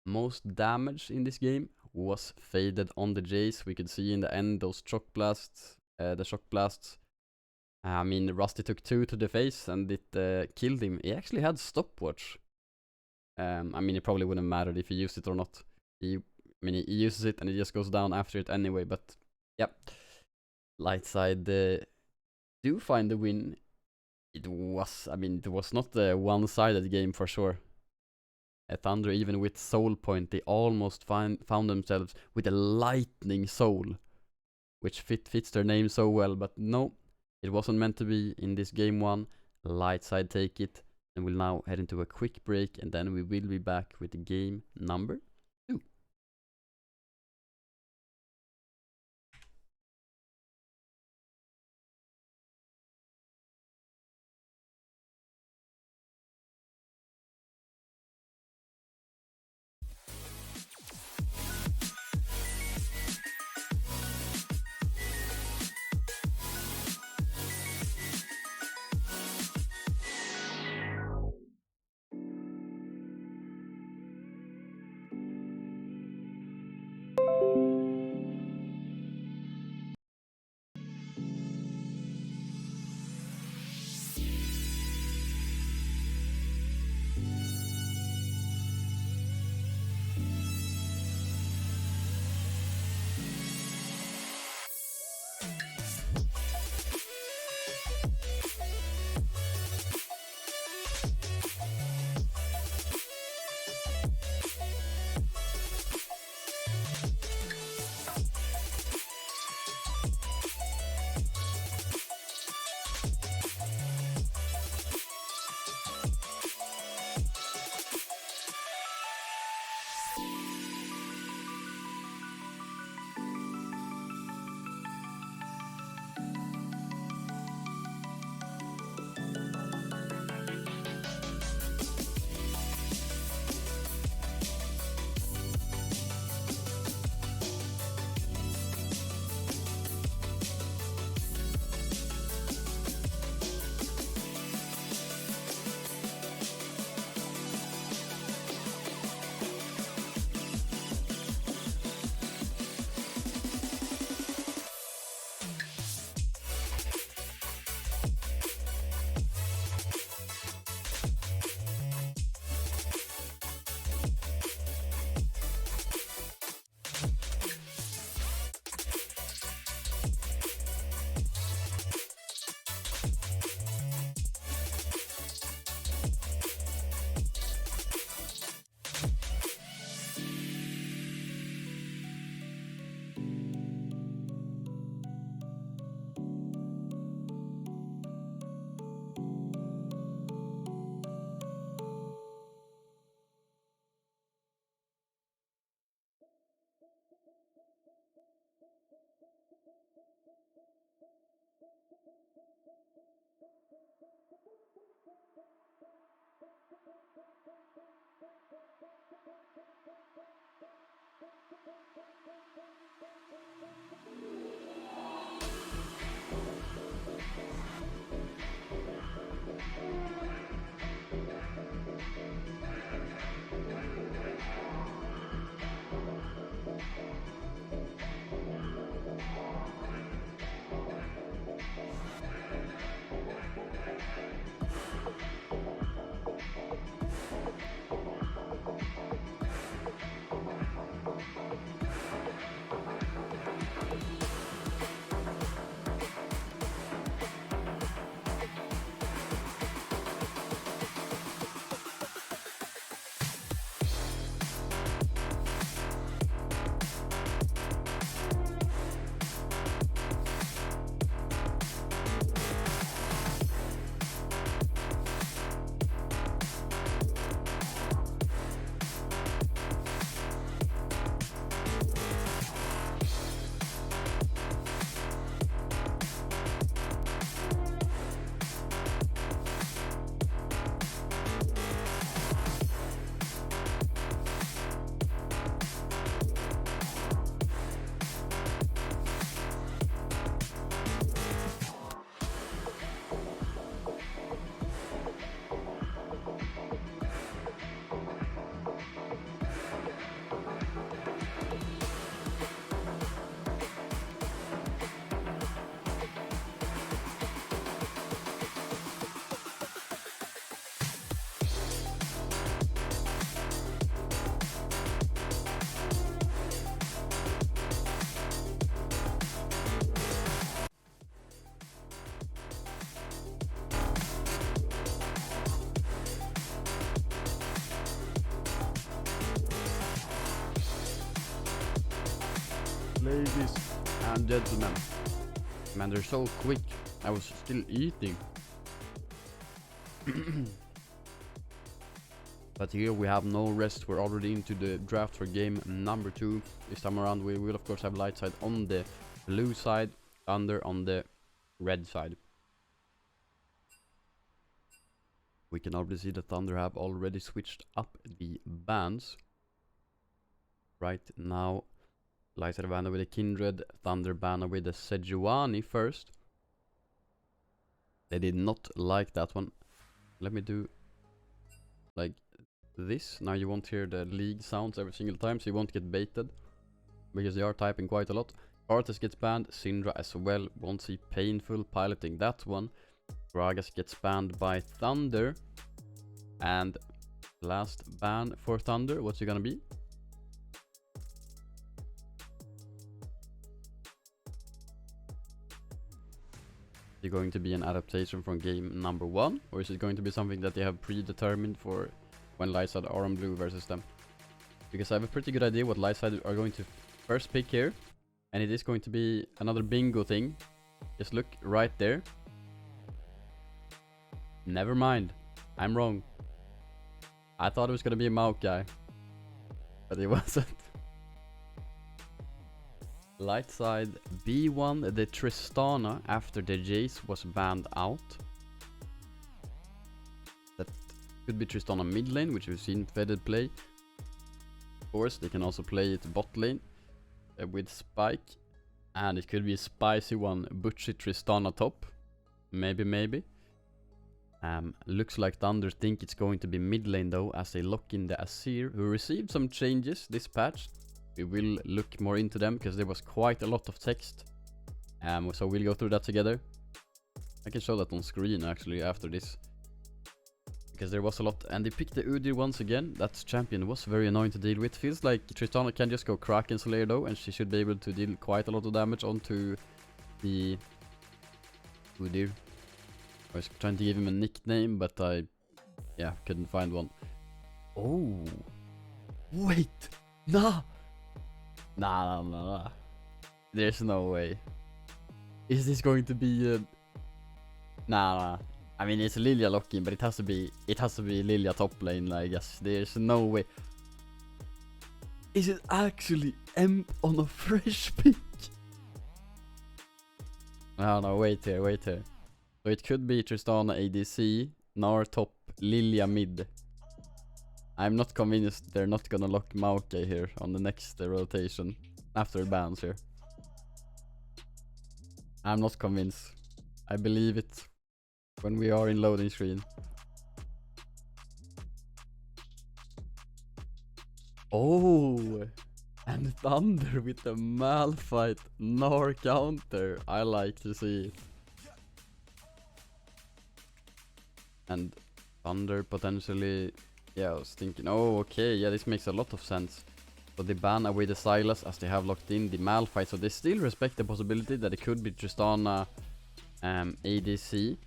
Most damage in this game was faded on the Jace. We could see in the end those shock blasts, the shock blasts. I mean, Rusty took 2 to the face and it killed him. He actually had stopwatch. I mean, it probably wouldn't matter if he used it or not. He uses it and it just goes down after it anyway, but yeah. Lightside do find the win It was, I mean, it was not a one-sided game for sure. At THUNDR, even with Soul Point, they almost found themselves with a lightning soul, which fits their name so well, but no, it wasn't meant to be in this game one. Lightside take it, and we'll now head into a quick break, and then we will be back with the game number 2. ladies and gentlemen. Man, they're so quick. I was still eating. But here we have no rest. We're already into the draft for game number 2. This time around we will of course have Lightside on the blue side, Thunder on the red side. We can already see that Thunder have already switched up the bans. Right now, Lightside banner with a Kindred, Thunder banner with a Sejuani first. They did not like that one. Let me do like this. Now you won't hear the league sounds every single time, so you won't get baited. Because they are typing quite a lot. Arthas gets banned, Syndra as well. Won't see Painful piloting that one. Gragas gets banned by Thunder. And last ban for Thunder, what's it gonna be? Is it going to be an adaptation from game number 1? Or is it going to be something that they have predetermined for when Lightside are on blue versus them? Because I have a pretty good idea what Lightside are going to first pick here. And it is going to be another bingo thing. Just look right there. Never mind. I'm wrong. I thought it was gonna be a Maokai. But it wasn't. Lightside B1, the Tristana after the Jace was banned out. That could be Tristana mid lane, which we've seen Feded play. Of course, they can also play it bot lane with Spike. And it could be a spicy one, Butchie Tristana top. Maybe. Looks like Thunder think it's going to be mid lane though, as they lock in the Azir, who received some changes this patch. We will look more into them because there was quite a lot of text. So we'll go through that together. I can show that on screen actually after this. Because there was a lot, and they picked the Udyr once again. That champion was very annoying to deal with. Feels like Tristana can just go Kraken Slayer though, and she should be able to deal quite a lot of damage onto the Udyr. I was trying to give him a nickname, but I couldn't find one. Oh, wait, Nah. There's no way. Is this going to be Nah. I mean, it's Lilia lock-in, but it has to be Lilia top lane, I guess. There's no way. Is it actually Emp on a fresh pick? No, wait here. So it could be Tristana ADC, Gnar top, Lilia mid. I'm not convinced they're not gonna lock Maokai here on the next rotation after bans here. I'm not convinced. I believe it when we are in loading screen. Oh, and Thunder with the Malphite Gnar counter. I like to see it. And Thunder potentially, I was thinking, oh okay, this makes a lot of sense. So they ban away the Sylas as they have locked in the Malphite, so they still respect the possibility that it could be Tristana ADC,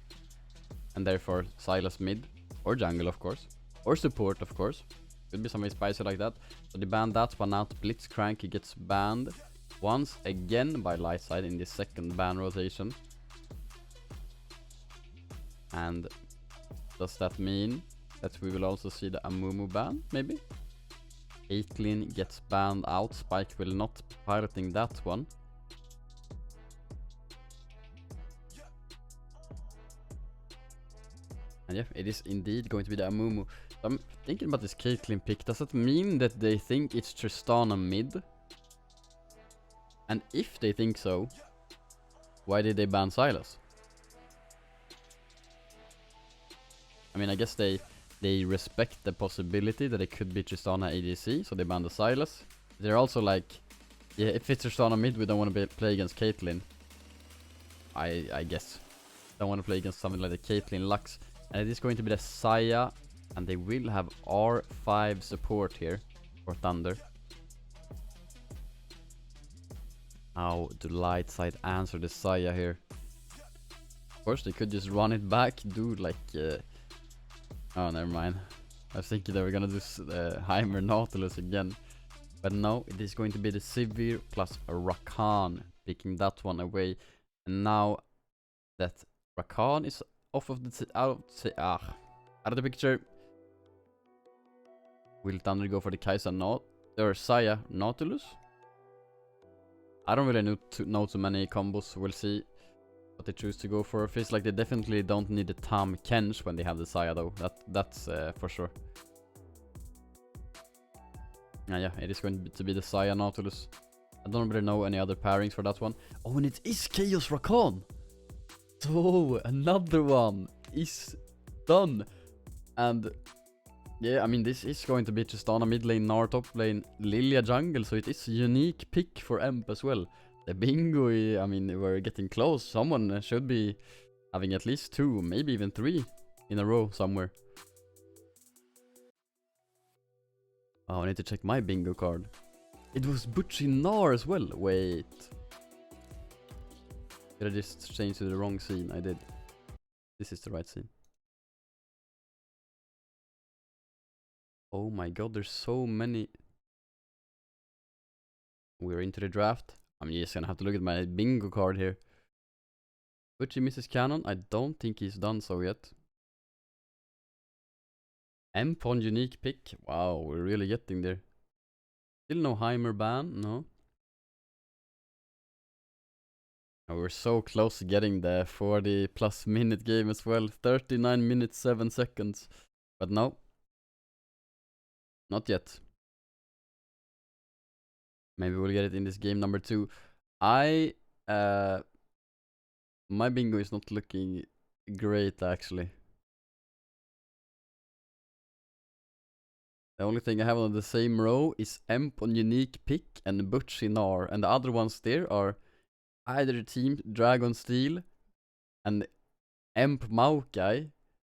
and therefore Sylas mid, or jungle of course, or support of course. Could be something spicy like that. So they banned that one out. Blitzcrank gets banned once again by Lightside in the second ban rotation. And does that mean that we will also see the Amumu ban, maybe? Caitlyn gets banned out. Spike will not be piloting that one. And it is indeed going to be the Amumu. So I'm thinking about this Caitlyn pick. Does that mean that they think it's Tristana mid? And if they think so, why did they ban Sylas? I mean, I guess they respect the possibility that it could be Tristana ADC, so they ban the Sylas. They're also like, if it's Tristana mid, we don't want to play against Caitlyn. I guess. Don't want to play against something like the Caitlyn Lux. And it is going to be the Saya, and they will have R5 support here for Thunder. How do Lightside answer the Saya here? Of course, they could just run it back, do like... oh, never mind. I was thinking they were gonna do Heimer Nautilus again. But no, it is going to be the Sivir plus Rakan, picking that one away. And now that Rakan is off of the out of the picture, will Thunder go for the Kai'Sa or Saya Nautilus? I don't really know too many combos. We'll see what they choose to go for. Feels like they definitely don't need the Tam Kench when they have the Saya though. That's for sure. Yeah, it is going to be the Saya Nautilus. I don't really know any other pairings for that one. Oh, and it is Chaos Rakan! So, another one is done. And yeah, I mean, this is going to be Tristana mid lane, Gnar top lane, Lilia jungle, so it is a unique pick for Emp as well. The bingo, I mean, we're getting close. Someone should be having at least 2, maybe even 3 in a row somewhere. Oh, I need to check my bingo card. It was Butchie Gnar as well. Wait. Did I just change to the wrong scene? I did. This is the right scene. Oh my god, there's so many. We're into the draft. I'm just gonna have to look at my bingo card here. Butchie misses cannon. I don't think he's done so yet. Emp on unique pick. Wow, we're really getting there. Still no Heimer ban, no. Oh, we're so close to getting the 40 plus minute game as well. 39 minutes 7 seconds. But no. Not yet. Maybe we'll get it in this game number 2. My bingo is not looking great actually. The only thing I have on the same row is Emp on unique pick and Butchie Gnar, and the other ones there are either Team Dragon Steel and Emp Maokai,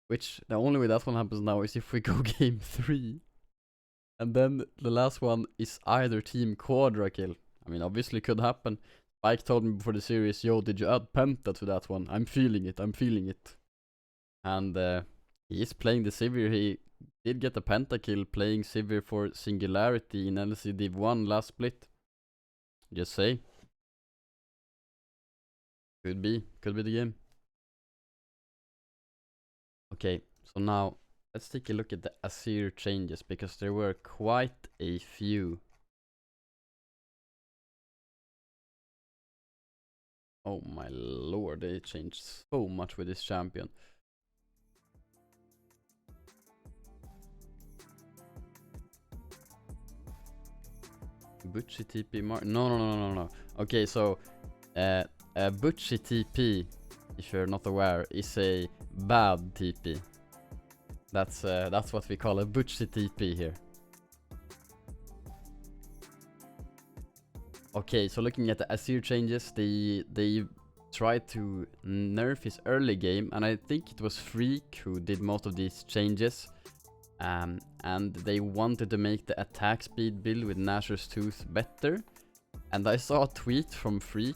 which the only way that one happens now is if we go game 3. And then the last one is either Team Quadra Kill. I mean, obviously could happen. Spike told me before the series, yo, did you add Penta to that one? I'm feeling it, I'm feeling it. And he is playing the Sivir. He did get a pentakill playing Sivir for Singularity in NLC Div 1 last split. Just say. Could be the game. Okay, so now let's take a look at the Azir changes, because there were quite a few. Oh my lord, they changed so much with this champion. Butchie TP no. Okay, so Butchie TP, if you're not aware, is a bad TP. That's what we call a Butchie TP here. Okay, so looking at the Azir changes, they tried to nerf his early game, and I think it was Freak who did most of these changes. And they wanted to make the attack speed build with Nashor's Tooth better. And I saw a tweet from Freak,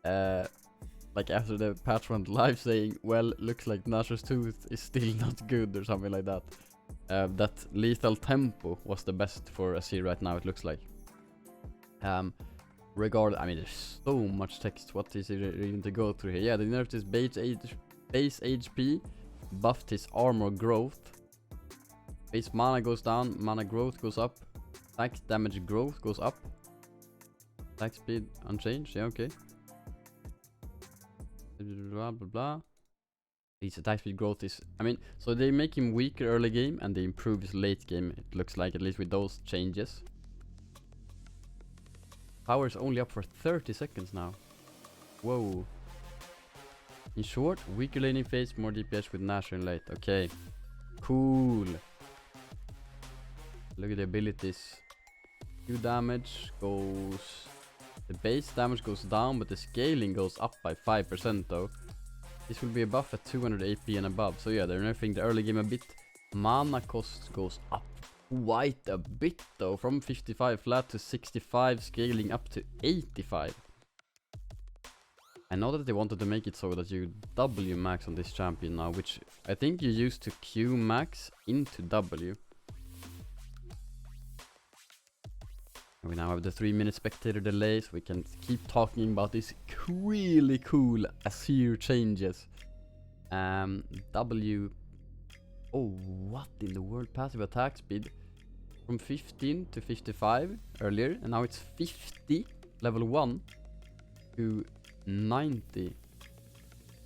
like after the patch went live, saying, well, looks like Nashor's Tooth is still not good, or something like that. That lethal tempo was the best for Azir right now, it looks like. I mean, there's so much text. What is it even to go through here? Yeah, they nerfed his base HP, buffed his armor growth. Base mana goes down, mana growth goes up, attack damage growth goes up. Attack speed unchanged, yeah, okay. Blah blah blah. His attack speed growth is, I mean, so they make him weaker early game and they improve his late game, it looks like, at least with those changes. Power is only up for 30 seconds now. Whoa. In short, weaker laning phase, more DPS with Nashor in late. Okay. Cool. Look at the abilities. Q damage goes... The base damage goes down, but the scaling goes up by 5% though. This will be a buff at 200 AP and above. So yeah, they're nerfing the early game a bit. Mana cost goes up quite a bit though. From 55 flat to 65, scaling up to 85. I know that they wanted to make it so that you W max on this champion now, which I think you used to Q max into W. We now have the 3-minute spectator delay, so we can keep talking about these really cool Azir changes. W. Oh, what in the world? Passive attack speed from 15 to 55 earlier, and now it's 50 level 1 to 90.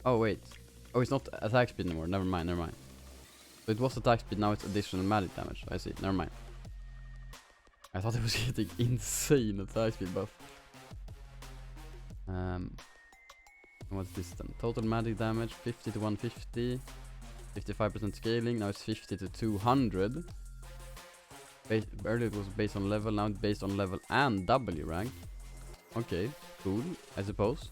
Oh wait. Oh, it's not attack speed anymore. Never mind, never mind. So it was attack speed, now it's additional magic damage. I see, never mind. I thought it was getting insane attack speed buff. What's this then? Total magic damage 50 to 150, 55% scaling. Now it's 50 to 200. Earlier it was based on level, now it's based on level and W rank. Okay, cool, I suppose.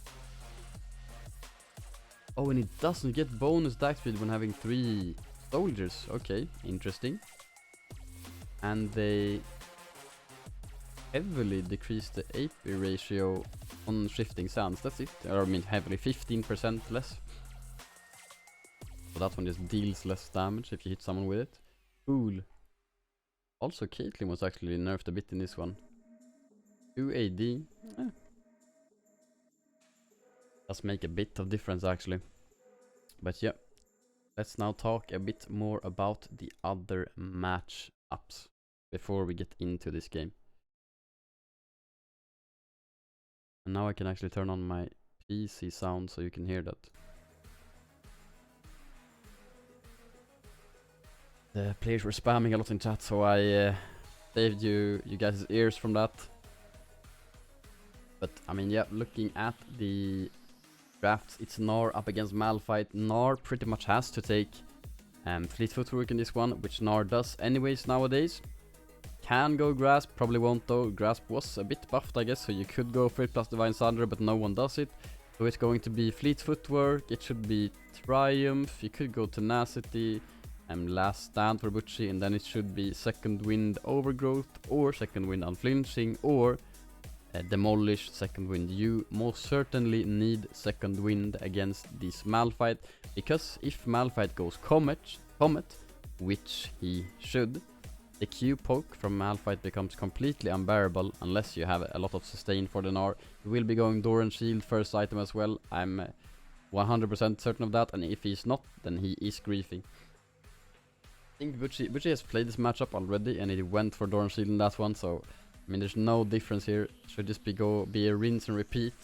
Oh, and it doesn't get bonus attack speed when having 3 soldiers. Okay, interesting. And they heavily decrease the AP ratio on shifting sands. That's it. Or I mean heavily, 15% less. So that one just deals less damage if you hit someone with it. Cool. Also Caitlyn was actually nerfed a bit in this one. 2 AD. Does make a bit of difference actually. But yeah. Let's now talk a bit more about the other match-ups before we get into this game. And now I can actually turn on my PC sound so you can hear that. The players were spamming a lot in chat, so I saved you guys' ears from that. But I mean, yeah, looking at the drafts, it's Gnar up against Malphite. Gnar pretty much has to take Fleet Footwork in this one, which Gnar does anyways nowadays. Can go Grasp, probably won't though. Grasp was a bit buffed, I guess, so you could go for it plus Divine Thunder, but no one does it. So it's going to be Fleet Footwork, it should be Triumph, you could go Tenacity, Last Stand for Butchie, and then it should be Second Wind Overgrowth, or Second Wind Unflinching, or Demolish, Second Wind. You most certainly need Second Wind against this Malphite, because if Malphite goes Comet, which he should, the Q poke from Malphite becomes completely unbearable unless you have a lot of sustain for the Gnar. He will be going Doran Shield first item as well. I'm 100% certain of that, and if he's not, then he is griefing. I think Butchie has played this matchup already, and he went for Doran Shield in that one, so I mean there's no difference here. Should just be a rinse and repeat.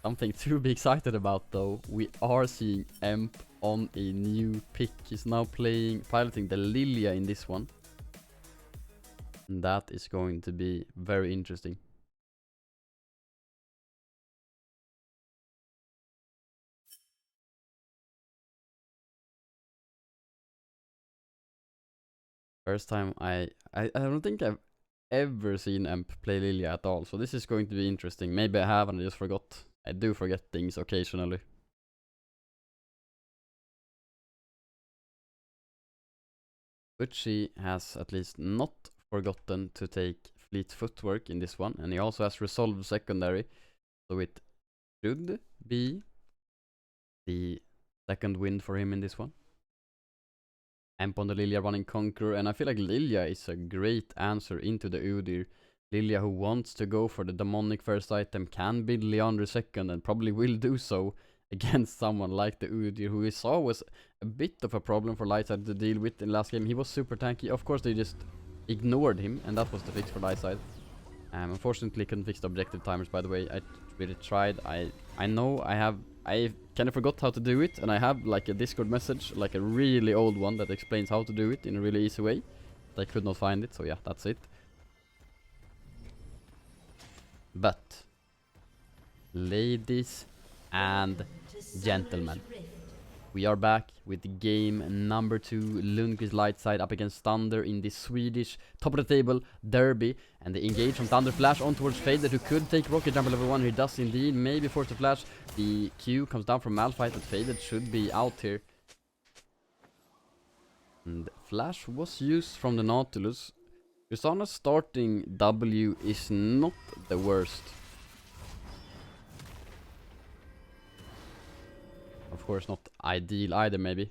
Something to be excited about though, we are seeing Emp on a new pick. He's now piloting the Lilia in this one. And that is going to be very interesting. First time I don't think I've ever seen Emp play Lilia at all, so this is going to be interesting. Maybe I have and I just forgot. I do forget things occasionally. But she has at least not forgotten to take Fleet Footwork in this one, and he also has Resolve secondary, so it should be the second win for him in this one. Amp on the Lilia running Conqueror, and I feel like Lilia is a great answer into the Udyr. Lilia, who wants to go for the demonic first item, can build Leandre second and probably will do so against someone like the Udyr, who we saw was a bit of a problem for Lightside to deal with in last game. He was super tanky. Of course they just ignored him, and that was the fix for Lightside. Unfortunately couldn't fix the objective timers, by the way. I really tried. I know I kind of forgot how to do it, and I have like a Discord message, like a really old one that explains how to do it in a really easy way. But I could not find it, so yeah, that's it. But ladies and gentlemen, we are back with game number 2, Lundqvist Lightside up against THUNDR in the Swedish top of the table derby. And the engage from THUNDR, flash on towards Faded, who could take rocket jump level 1. He does indeed, maybe force the flash. The Q comes down from Malphite, but Faded should be out here. And flash was used from the Nautilus. Tristana's starting W is not the worst. Of course not ideal either, maybe.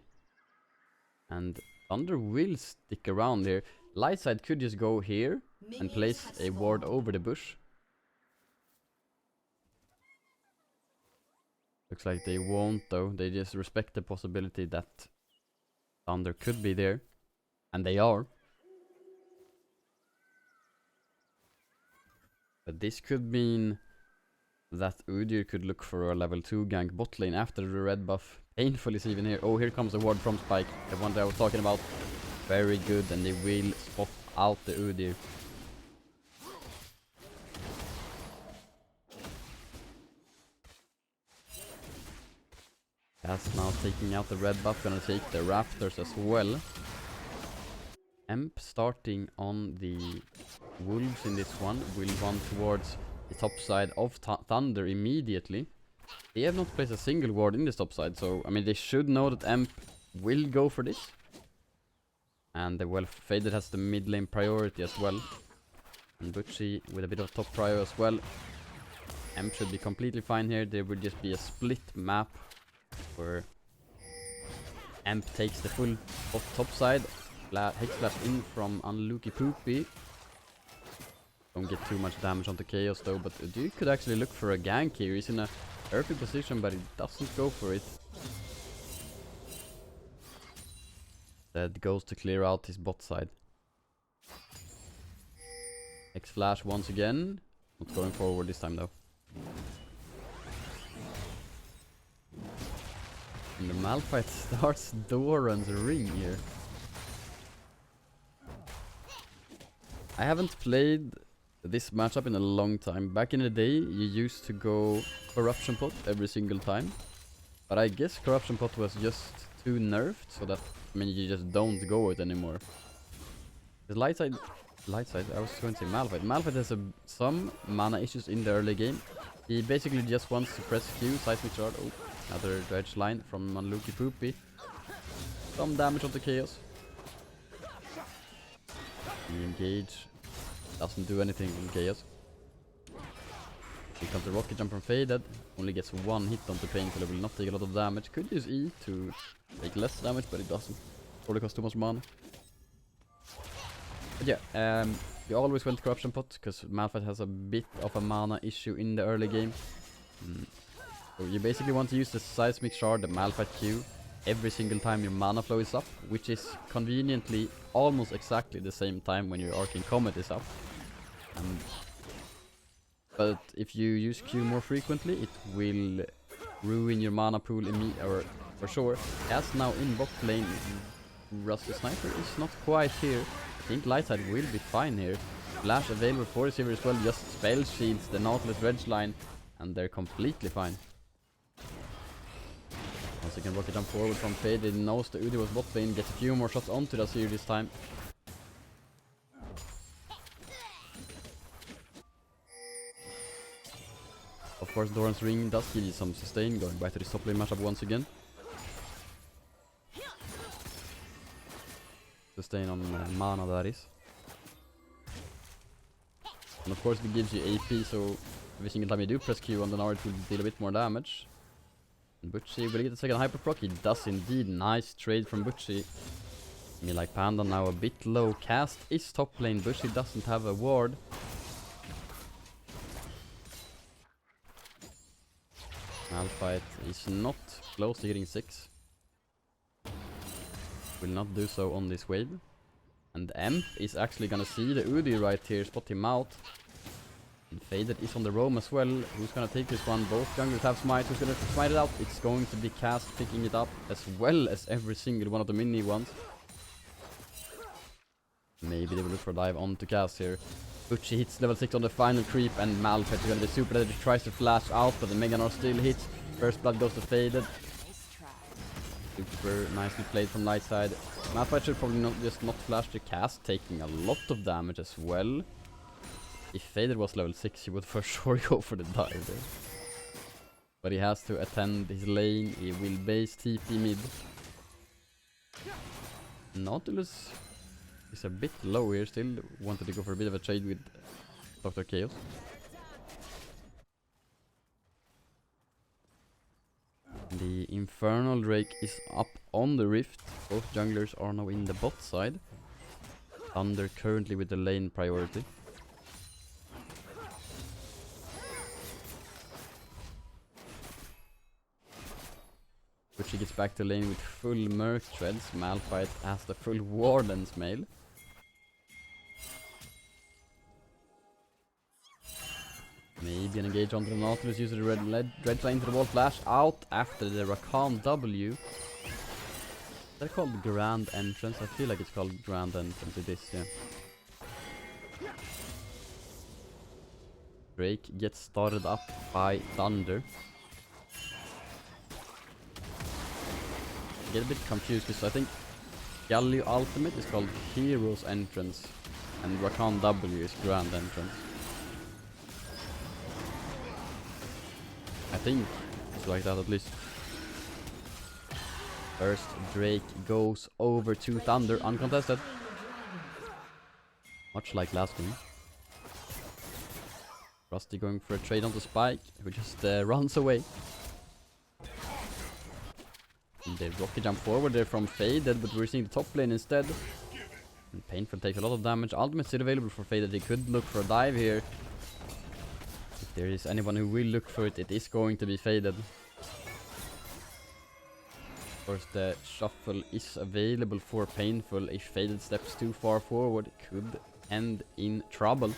And THUNDR will stick around here. Lightside could just go here, and place a ward over the bush. Looks like they won't though, they just respect the possibility that Thunder could be there. And they are. But this could mean that Udyr could look for a level 2 gank bot lane after the red buff. Painful is even here. Oh, here comes the ward from Spike. The one that I was talking about. Very good, and they will spot out the Udyr. That's now taking out the red buff, gonna take the raptors as well. Emp starting on the wolves in this one, will run towards the top side of Thunder immediately. They have not placed a single ward in this top side, so I mean they should know that Emp will go for this. And well, Faded has the mid lane priority as well. And Butchie with a bit of top prior as well. Emp should be completely fine here. There will just be a split map where Emp takes the full top side. Hex Flash in from Unlucky Poopy. Don't get too much damage onto Chaos though, but Duke could actually look for a gank here. He's in a perfect position, but he doesn't go for it. That goes to clear out his bot side. Hex Flash once again. Not going forward this time though. And the Malphite starts Doran's ring here. I haven't played this matchup in a long time. Back in the day, you used to go Corruption Pot every single time. But I guess Corruption Pot was just too nerfed, so that, I mean, you just don't go it anymore. The Lightside, I was going to say Malphite. Malphite has some mana issues in the early game. He basically just wants to press Q, Seismic Shard. Oh, another dredge line from Unlucky Poopy. Some damage onto Chaos. Engage. Doesn't do anything in Chaos. Here comes the rocket jump from Faded. Only gets one hit onto Painful. It will not take a lot of damage. Could use E to take less damage, but it doesn't. Probably costs too much mana. But yeah, you always went Corruption Pot because Malphite has a bit of a mana issue in the early game. So you basically want to use the Seismic Shard, the Malphite Q, every single time your mana flow is up, which is conveniently almost exactly the same time when your Arcane Comet is up. But if you use Q more frequently, it will ruin your mana pool or for sure. As now in bot lane, Rusty Sniper is not quite here. I think Lightside will be fine here. Flash available for receiver as well, just spell shields the Nautilus Dredge line, and they're completely fine. Once again, rocket jump forward from Faded. Knows the Udyr was bot lane, gets a few more shots onto the Azir this time. Of course, Doran's ring does give you some sustain, going back to the top lane matchup once again. Sustain on mana, that is. And of course it gives you AP, so every single time you do press Q on the Nard, it will deal a bit more damage. And Butchie will get the second hyper proc. He does indeed. Nice trade from Butchie. Me like Panda now a bit low. Cast is top lane. Butchie doesn't have a ward. Malphite is not close to getting 6. Will not do so on this wave. And Emp is actually gonna see the Udyr right here, spot him out. And Faded is on the roam as well. Who's gonna take this one? Both junglers have smite. Who's gonna smite it out? It's going to be Cast picking it up, as well as every single one of the mini ones. Maybe they will look for a dive onto Cast here. Butchie hits level 6 on the final creep, and Malphite is gonna be super dead. He tries to flash out, but the Mega Gnar still hits. First blood goes to Faded. Super nicely played from Lightside. Malphite should probably not flash the Cast, taking a lot of damage as well. If Faded was level 6, he would for sure go for the dive there. But he has to attend his lane. He will base TP mid. Nautilus is a bit low here still. Wanted to go for a bit of a trade with Dr. Chaos. The Infernal Drake is up on the rift. Both junglers are now in the bot side. Thunder currently with the lane priority. Which he gets back to lane with full Merc treads. Malphite has the full Warden's mail. Maybe an engage onto the Nautilus, uses the red flame into the wall, flash out after the Rakan W. They're called Grand Entrance. I feel like it's called Grand Entrance. It is, yeah. Drake gets started up by Thunder. I get a bit confused because I think Galio Ultimate is called Hero's Entrance and Rakan W is Grand Entrance. I think it's like that at least. First, Drake goes over to Thunder, uncontested. Much like last game. Rusty going for a trade onto Spike, who just runs away. And they rocket jump forward there from Faded, but we're seeing the top lane instead. And Painful takes a lot of damage. Ultimate still available for Faded. He could look for a dive here. If there is anyone who will look for it, it is going to be Faded. Of course, the shuffle is available for Painful. If Faded steps too far forward, it could end in trouble.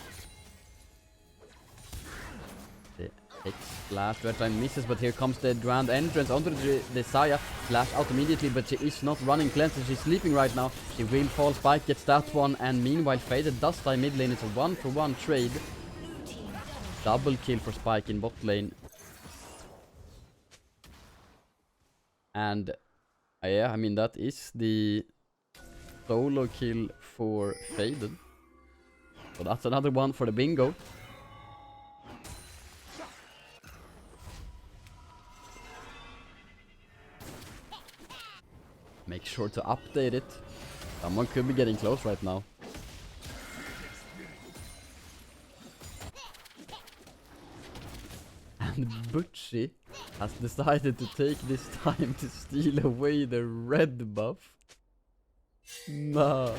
The X-Flash, red line misses, but here comes the Grand Entrance onto the Saya. Flash out immediately, but she is not running cleanse. She's sleeping right now. She will fall. Spike gets that one, and meanwhile Faded does die mid lane. It's a 1-for-1 trade. Double kill for Spike in bot lane. And yeah, I mean that is the solo kill for Faded. So that's another one for the bingo. Make sure to update it. Someone could be getting close right now. And Butchie has decided to take this time to steal away the red buff. Nah.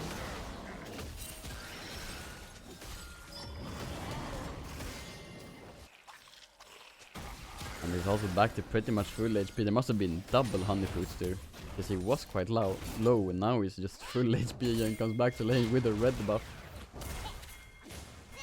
And he's also back to pretty much full HP. There must have been double honeyfoots there, because he was quite low and now he's just full HP and comes back to lane with a red buff.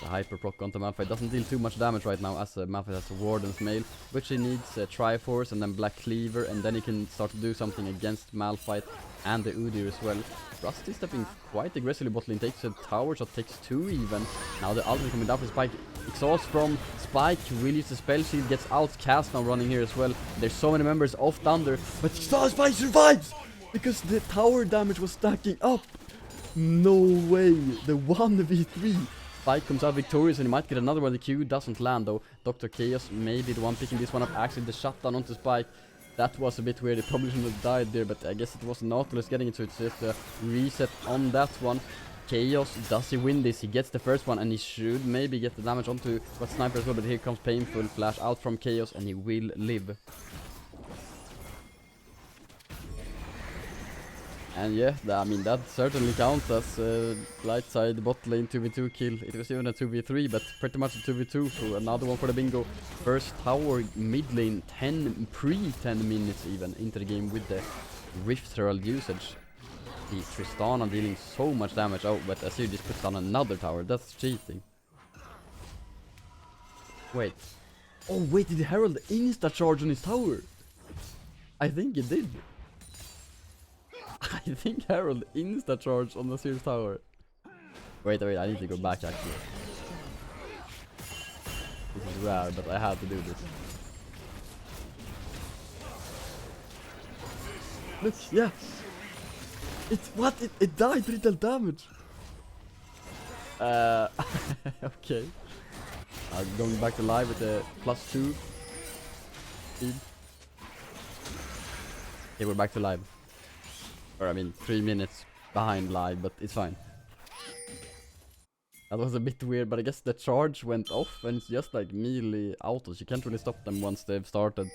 The hyper proc onto Malphite doesn't deal too much damage right now, as Malphite has a Warden's Mail, which he needs Triforce and then Black Cleaver, and then he can start to do something against Malphite and the Udyr as well. Rusty stepping quite aggressively bot lane, takes a tower shot, takes 2 even. Now the ultimate coming down for Spike. Exhaust from Spike, will use the spell shield, gets out. Cast now running here as well. There's so many members of Thunder, but Spike survives! Because the tower damage was stacking up! No way! The 1v3! Spike comes out victorious and he might get another one. The Q doesn't land though. Dr. Chaos may be the one picking this one up. Actually, the shutdown onto Spike. That was a bit weird. He probably shouldn't have died there, but I guess it was Nautilus getting it, so it's just a reset on that one. Chaos, does he win this? He gets the first one and he should maybe get the damage onto what Sniper as well, but here comes Painful. Flash out from Chaos and he will live. And yeah, I mean that certainly counts as Lightside bot lane 2v2 kill. It was even a 2v3, but pretty much a 2v2, so another one for the bingo. First tower mid lane, pre-10 minutes even into the game with the Rift Herald usage. The Tristana dealing so much damage. Oh, but Azir just puts down another tower, that's cheating. Wait. Oh wait, did Herald insta-charge on his tower? I think it did. I think Herald insta-charged on the Azir's tower. Wait, I need to go back actually. This is rare, but I had to do this. Look, yeah! It died, little damage! Okay. I'm going back to live with the +2 speed. Okay, we're back to live. Or I mean 3 minutes behind live, but it's fine. That was a bit weird, but I guess the charge went off and it's just like melee autos. You can't really stop them once they've started.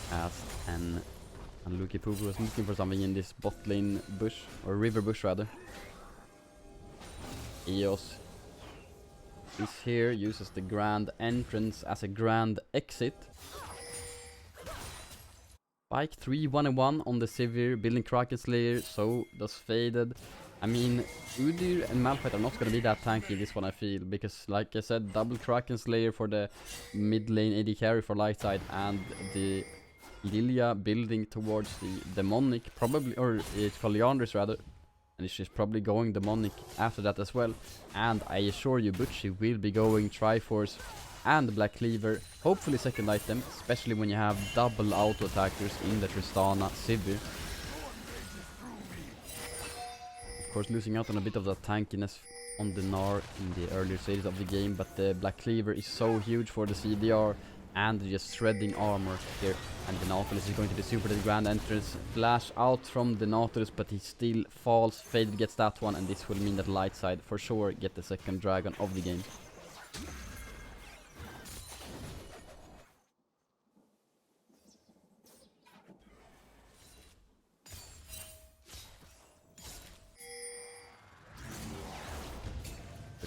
Cast and And Luki Pupu was looking for something in this bot lane bush, or river bush rather. Eos is here, uses the grand entrance as a grand exit. Spike 3-1-1 on the Sivir, building Kraken Slayer, so does Faded. I mean, Udyr and Malphite are not gonna be that tanky this one, I feel, because like I said, double Kraken Slayer for the mid lane AD carry for Lightside, and the Lilia building towards the demonic, probably, or it's called Leandris rather, and she's probably going demonic after that as well. And I assure you, Butchie will be going Triforce and Black Cleaver, hopefully second item, especially when you have double auto attackers in the Tristana Sivir. Of course, losing out on a bit of that tankiness on the Gnar in the earlier stages of the game, but the Black Cleaver is so huge for the CDR, and just shredding armor here. And the Nautilus is going to be super the grand entrance. Flash out from the Nautilus, but he still falls. Faded gets that one, and this will mean that Lightside for sure get the second dragon of the game.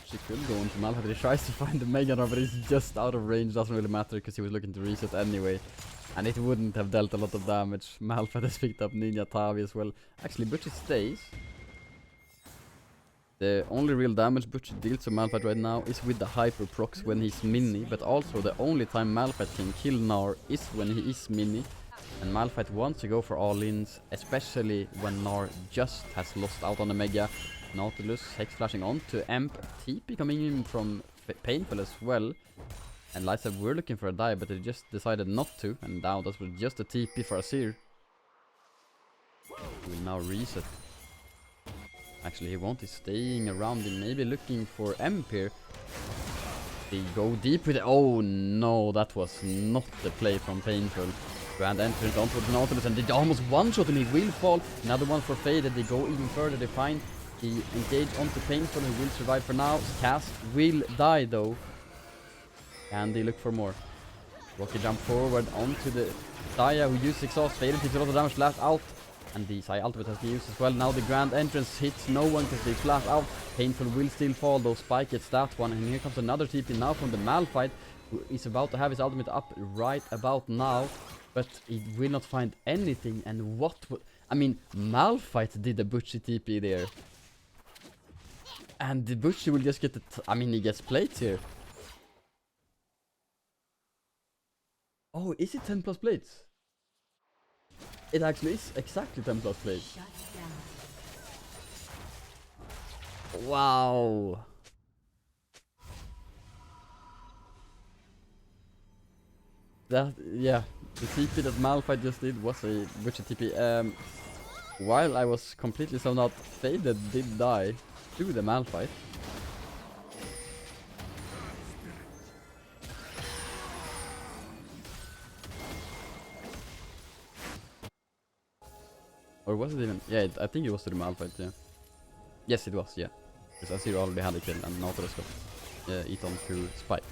She could go into Malphite, he tries to find the Mega Gnar, but he's just out of range, doesn't really matter because he was looking to reset anyway. And it wouldn't have dealt a lot of damage. Malphite has picked up Ninja Tavi as well. Actually, Butchie stays. The only real damage Butchie deals to Malphite right now is with the Hyper Procs when he's mini, but also the only time Malphite can kill Gnar is when he is mini. And Malphite wants to go for all-ins, especially when Gnar just has lost out on the Mega. Nautilus Hex flashing on to Emp, TP coming in from Painful as well. And Lightside were looking for a dive, but they just decided not to, and now that was just a TP for Azir. He will now reset. Actually, he won't, he's staying around him, maybe looking for Emp here. They go deep with it. Oh no, that was not the play from Painful. Grand entrance onto the Nautilus, and they almost one-shot and he will fall. Another one for Faded, they go even further, they find the engage onto Painful, who will survive for now. Cast will die though. And they look for more. Rocket jump forward onto the Saya, who uses exhaust. Faded takes a lot of damage, flash out. And the Saya ultimate has been used as well. Now the grand entrance hits no one because they flash out. Painful will still fall though. Spike gets that one. And here comes another TP now from the Malphite, who is about to have his ultimate up right about now. But he will not find anything. And what would... I mean, Malphite did a Butchie TP there. And the Butchie will just get the... I mean, he gets plates here. Oh, is it 10 plus plates? It actually is exactly 10 plus plates. Wow. That, yeah. The TP that Malphite just did was a Butchie TP. While I was completely zoned out, Faded did die to the Malphite. Or was it even? Yeah, I think it was to the Malphite, yeah. Yes, it was, yeah. Because Azir already had a kill and Nautilus got eaten through Spike.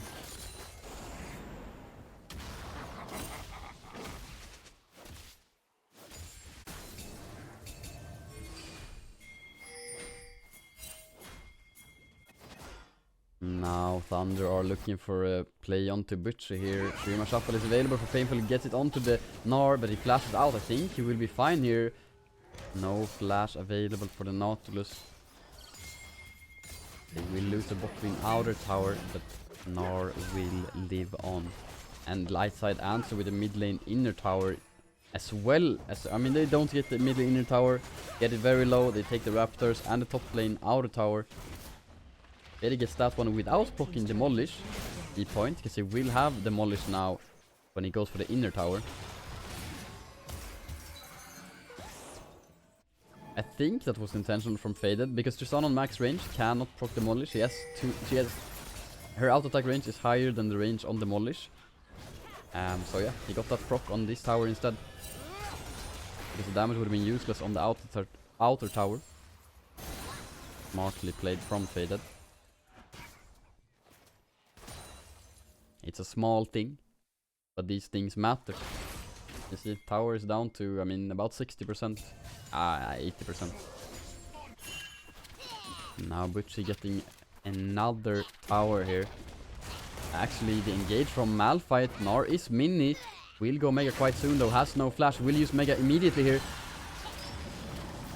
Now THUNDR are looking for a play onto Butchie here. Shurima Shuffle is available for Painful, gets it onto the Gnar, but he flashes out. I think he will be fine here. No flash available for the Nautilus. They will lose the bot-lane outer tower, but Gnar will live on. And Lightside answer with the mid lane inner tower as well as... I mean, they don't get the mid lane inner tower, get it very low, they take the Raptors and the top lane outer tower. He gets that one without proccing Demolish. The point, because he will have Demolish now when he goes for the inner tower. I think that was intentional from Faded, because Tristana on max range cannot proc Demolish. She has her auto attack range is higher than the range on Demolish. So yeah, he got that proc on this tower instead. Because the damage would have been useless on the outer tower. Smartly played from Faded. It's a small thing, but these things matter. You see, tower is down to, I mean, about 60%. 80%. Now Butchie getting another tower here. Actually, the engage from Malphite. Gnar is mini. Will go Mega quite soon though. Has no flash. Will use Mega immediately here.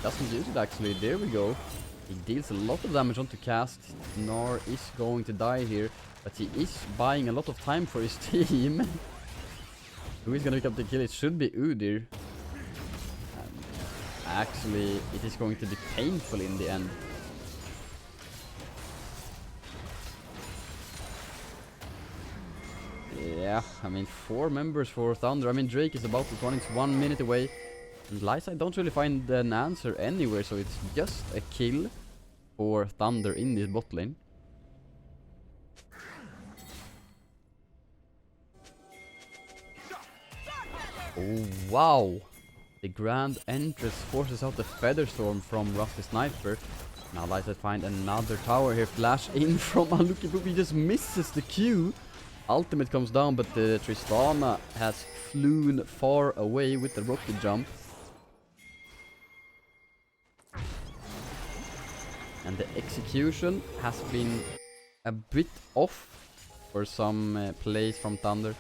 Doesn't use it actually. There we go. He deals a lot of damage onto cast. Gnar is going to die here. But he is buying a lot of time for his team. Who is gonna pick up the kill? It should be Udyr. Actually, it is going to be painful in the end. Yeah, I mean, 4 members for Thunder. I mean, Drake is about to run. It's 1 minute away. And Lightside don't really find an answer anywhere, so it's just a kill for Thunder in this bot lane. Oh, wow! The Grand Entrance forces out the Feather Storm from Rusty Sniper. Now Lightside find another tower here. Flash in from Unlucky Poop. He just misses the Q. Ultimate comes down, but the Tristana has flown far away with the rocket jump. And the execution has been a bit off for some plays from Thunder.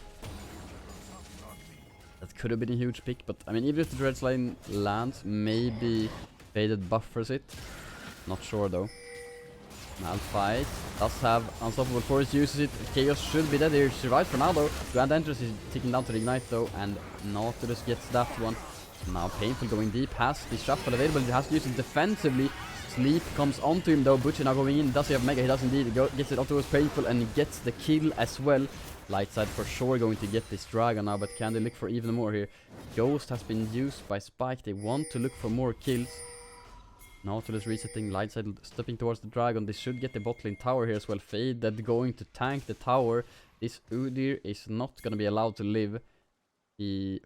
That could have been a huge pick, but I mean, even if the Dreads line lands, maybe Faded buffers it. Not sure though. Malphite does have Unstoppable Force, uses it. Chaos should be dead. He survives for now though. Grand Entrance is ticking down to the Ignite though, and Nautilus gets that one. Now Painful going deep, has the shuffle available, he has to use it defensively. Sleep comes onto him though, Butcher now going in. Does he have Mega? He does indeed. He gets it onto his Painful and he gets the kill as well. Lightside for sure going to get this Dragon now, but can they look for even more here? Ghost has been used by Spike. They want to look for more kills. Nautilus resetting, Lightside stepping towards the Dragon. They should get the bot lane tower here as well. Faded going to tank the tower. This Udyr is not going to be allowed to live. They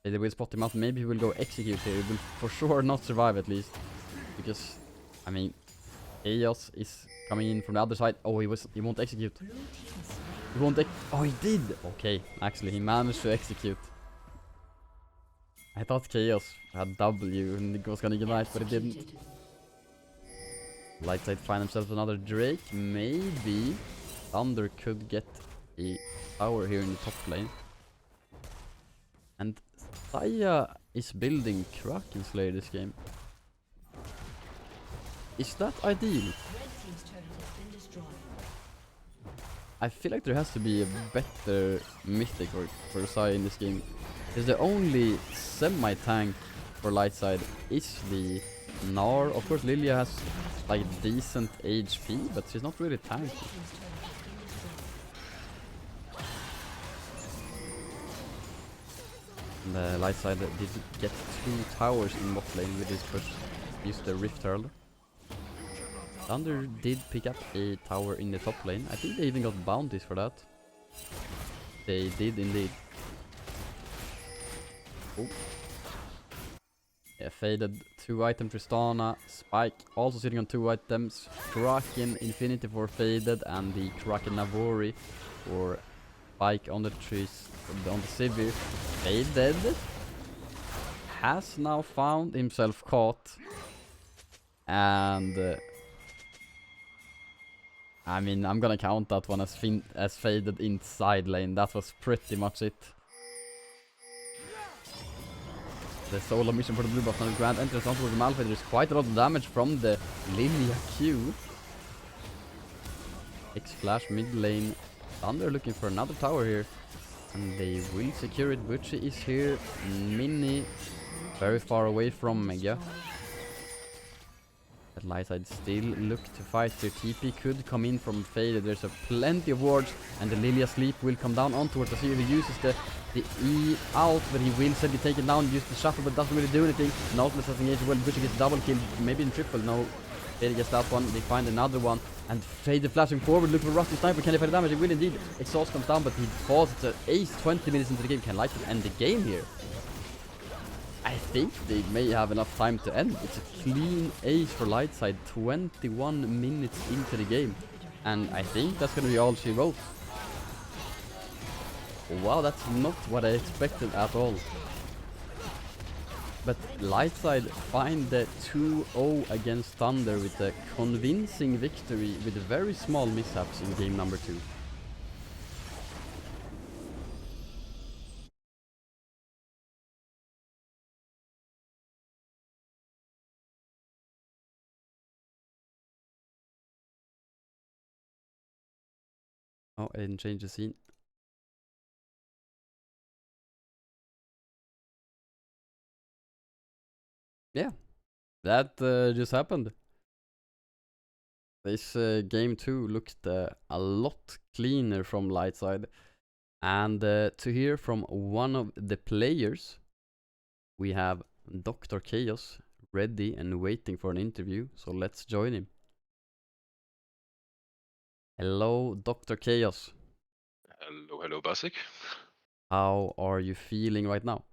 will spot him out. Maybe he will go execute here. He will for sure not survive at least. Because, I mean, Chaos is coming in from the other side. Oh, he won't execute. He won't oh, he did! Okay, actually, he managed to execute. I thought Chaos had W and it was gonna Ignite, but it didn't. Lightside find themselves another Drake. Maybe Thunder could get a tower here in the top lane. And Saya is building Kraken Slayer this game. Is that ideal? I feel like there has to be a better Mythic for Saya in this game. Because the only semi-tank for Lightside is the Gnar. Of course Lilia has like decent HP, but she's not really tanky. The Lightside did get 2 towers in bot lane with this push. Used the Rift Herald. Thunder did pick up a tower in the top lane. I think they even got bounties for that. They did indeed. Oh. Yeah, Faded 2 item Tristana. Spike also sitting on 2 items. Kraken Infinity for Faded and the Kraken Navori for Spike on the trees on the Sivir. Faded has now found himself caught. And I mean, I'm gonna count that one as Faded inside lane. That was pretty much it. The solo mission for the blue buff on the Grand Entrance onto the Malphite. There's quite a lot of damage from the Lilia Q. X-Flash mid lane. Thunder looking for another tower here. And they will secure it. Butchie is here. Mini very far away from Mega. But Lightside still look to fight. Their TP could come in from Faded. There's plenty of wards, and the Lilia Sleep will come down onto it to see if he uses the E out, but he will be taken down. Use the shuffle, but doesn't really do anything. Nautilus has engaged well. Butcher gets double kill, maybe in triple. No, Faded gets that one. They find another one, and Faded flashing forward. Look for Rusty Sniper. Can he fight the damage? He will indeed. Exhaust comes down, but he falls. It's an ace 20 minutes into the game. Can Lightside end the game here? I think they may have enough time to end. It's a clean ace for Lightside, 21 minutes into the game. And I think that's gonna be all she wrote. Wow, that's not what I expected at all. But Lightside find the 2-0 against Thunder with a convincing victory with very small mishaps in game number 2. Oh, I didn't change the scene. Yeah, that just happened. This game 2 looked a lot cleaner from Lightside. And to hear from one of the players, we have Dr. Chaos ready and waiting for an interview, so let's join him. Hello, Dr. Chaos. Hello, Basic. How are you feeling right now?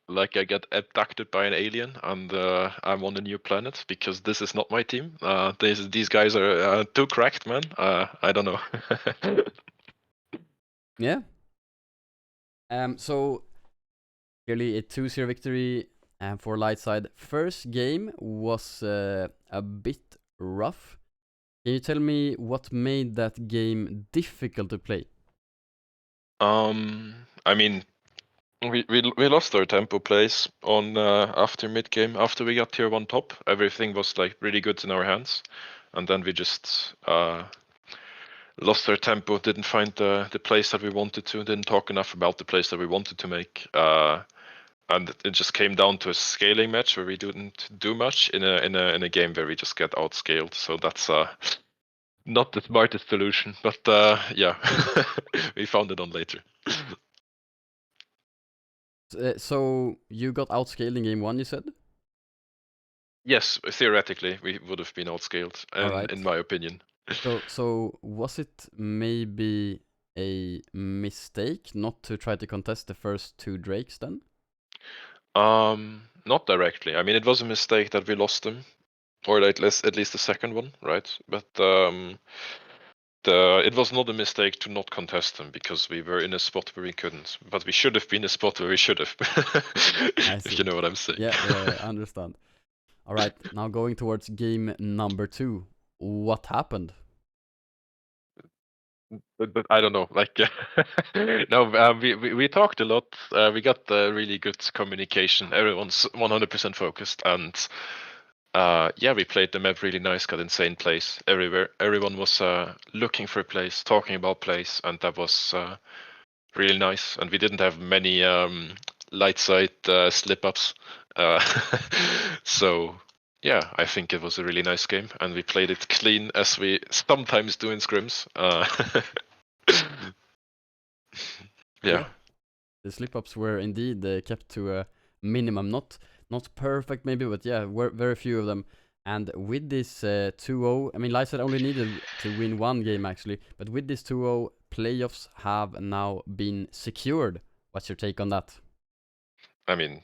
Like I got abducted by an alien and I'm on a new planet because this is not my team. These guys are too cracked, man. I don't know. Yeah. So clearly a 2-0 victory for Lightside. First game was a bit rough. Can you tell me what made that game difficult to play? I mean, we lost our tempo plays on after mid game. After we got tier 1 top, everything was like really good in our hands, and then we just lost our tempo. Didn't find the plays that we wanted to. Didn't talk enough about the plays that we wanted to make. And it just came down to a scaling match where we didn't do much in a game where we just get outscaled. So that's not the smartest solution, but yeah, we found it on later. So you got outscaled in game 1, you said? Yes, theoretically we would have been outscaled, Alright. in my opinion. So was it maybe a mistake not to try to contest the first 2 Drakes then? Not directly. I mean, it was a mistake that we lost them, or at least the second one, right? But it was not a mistake to not contest them because we were in a spot where we couldn't. But we should have been a spot where we should have. I see. If you know what I'm saying. Yeah, I understand. Alright, now going towards game number 2. What happened? But I don't know. Like, no, we talked a lot. We got really good communication. Everyone's 100% focused, and yeah, we played the map really nice. Got insane plays everywhere. Everyone was looking for a place, talking about plays, and that was really nice. And we didn't have many light side slip ups. So yeah, I think it was a really nice game, and we played it clean as we sometimes do in scrims. Yeah. The slip-ups were indeed kept to a minimum. Not perfect maybe, but yeah, were very few of them. And with this 2-0, I mean, Lightside only needed to win 1 game actually, but with this 2-0, playoffs have now been secured. What's your take on that? I mean,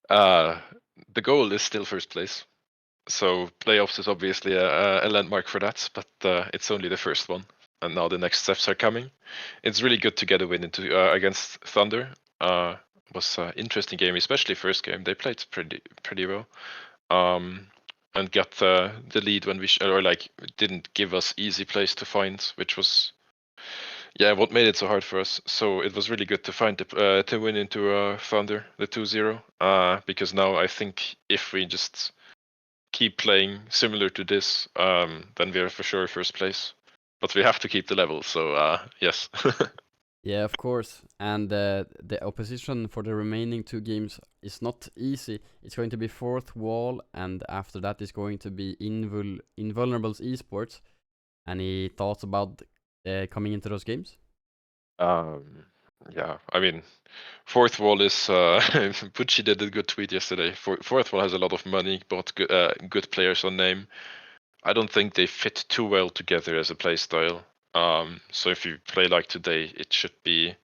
the goal is still first place. So playoffs is obviously a landmark for that, but it's only the first one, and now the next steps are coming. It's really good to get a win into against Thunder. Was an interesting game, especially first game. They played pretty well, and got the lead when we or like didn't give us easy plays to find, which was yeah what made it so hard for us. So it was really good to find to win into Thunder the 2-0, because now I think if we just keep playing similar to this, then we're for sure first place. But we have to keep the level, so yes. Yeah, of course. And the opposition for the remaining 2 games is not easy. It's going to be Fourth Wall, and after that is going to be Invulnerables Esports. Any thoughts about coming into those games? Yeah, I mean, Fourth Wall is Pucci did a good tweet yesterday. Fourth Wall has a lot of money, bought good players on name. I don't think they fit too well together as a play style. So if you play like today, it should be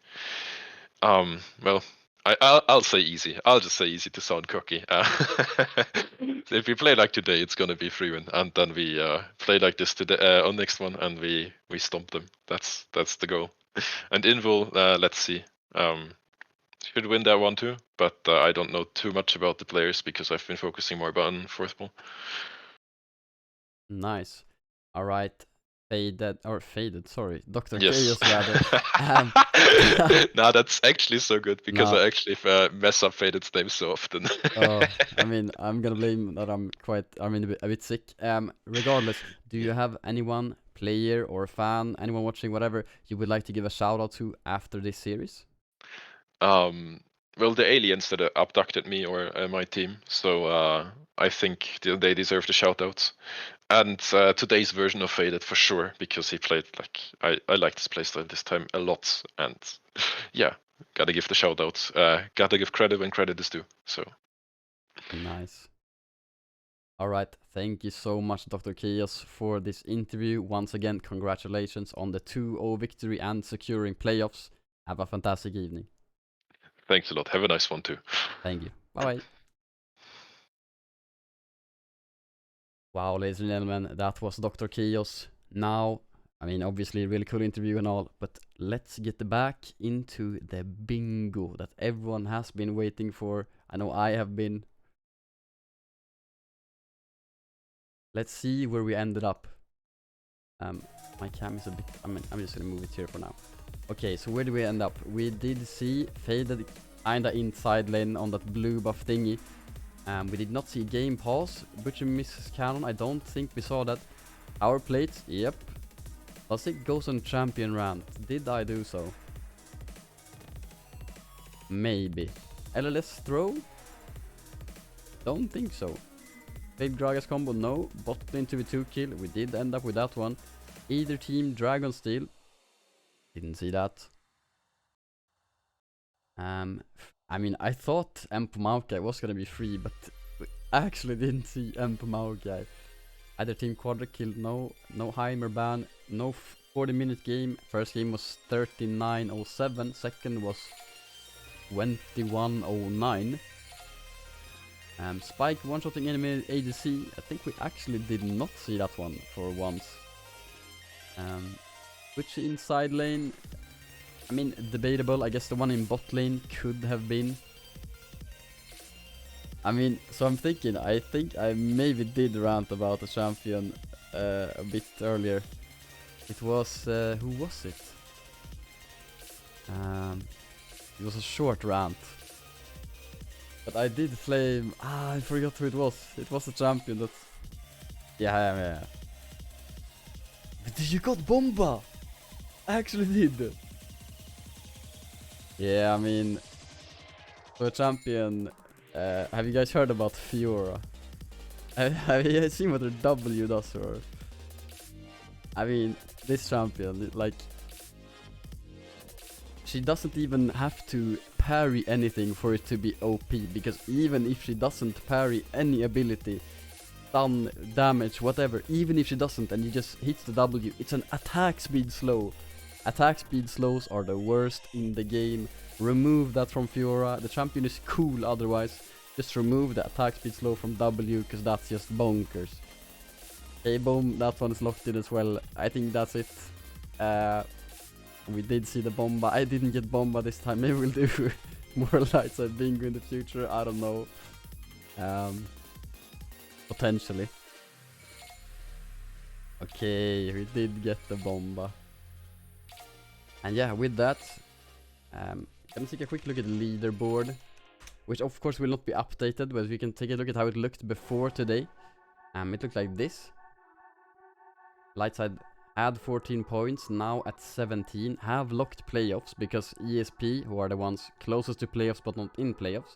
well, I'll say easy. I'll just say easy to sound cocky. So if we play like today, it's gonna be 3-win, and then we play like this today on next one, and we stomp them. That's the goal. And Invul, let's see. Should win that one too, but I don't know too much about the players because I've been focusing more on fourth ball. Nice. All right. Faded, sorry. Dr. Yes. Chaos rather. Um, No, that's actually so good because No. I actually mess up Faded's name so often. I mean, I'm gonna blame that I'm a bit sick. Regardless, do you have anyone, player or fan, anyone watching, whatever, you would like to give a shout out to after this series? Well, the aliens that abducted me or my team, so I think they deserve the shout outs. And today's version of Faded for sure, because he played like I like this playstyle this time a lot, and yeah, gotta give the shout outs. Gotta give credit when credit is due. So Nice. All right, thank you so much, Dr. Chaos, for this interview. Once again, congratulations on the 2-0 victory and securing playoffs. Have a fantastic evening. thanks a lot. Have a nice one too. Thank you. Bye bye. Wow, ladies and gentlemen, that was Dr. Chaos. Now, I mean, obviously, really cool interview and all, but let's get back into the bingo that everyone has been waiting for. I know I have been. Let's see where we ended up. My cam is a bit. I'm just gonna move it here for now. Okay, so where did we end up? We did see Faded kinda inside lane on that blue buff thingy. We did not see game pause. Butcher misses cannon. I don't think we saw that. Our plates, yep. Does it goes on champion rant? Did I do so? Maybe. LLS throw? Don't think so. Played Gragas combo, no. Bot lane 2v2 kill, we did end up with that one. Either team Dragon Steel. Didn't see that. I mean, I thought Emp Maokai was gonna be free, but I actually didn't see Emp Maokai. Either team Quadra kill, no Heimer ban, no 40-minute game. First game was 39:07, second was 21:09. Spike one-shotting enemy ADC. I think we actually did not see that one for once. Which inside lane? I mean, debatable. I guess the one in bot lane could have been. I mean, so I'm thinking, I think I maybe did rant about the champion a bit earlier. It was, who was it? It was a short rant. But I did flame, I forgot who it was. It was the champion that... Yeah. But you got Bomba! I actually did! Yeah, I mean... For a champion... have you guys heard about Fiora? Have you guys seen what her W does for her? I mean, this champion, like... She doesn't even have to parry anything for it to be OP, because even if she doesn't parry any ability, stun, damage, whatever, even if she doesn't and you just hits the W, it's an attack speed slow. Attack speed slows are the worst in the game. Remove that from Fiora. The champion is cool otherwise. Just remove the attack speed slow from W, because that's just bonkers. Okay, boom, that one is locked in as well. I think that's it. We did see the Bomba. I didn't get Bomba this time. Maybe we'll do more Lightside bingo in the future. I don't know. Potentially. Okay, we did get the Bomba. And yeah, with that, let's take a quick look at the leaderboard, which of course will not be updated, but we can take a look at how it looked before today. It looked like this. Lightside had 14 points, now at 17, have locked playoffs because ESP, who are the ones closest to playoffs but not in playoffs,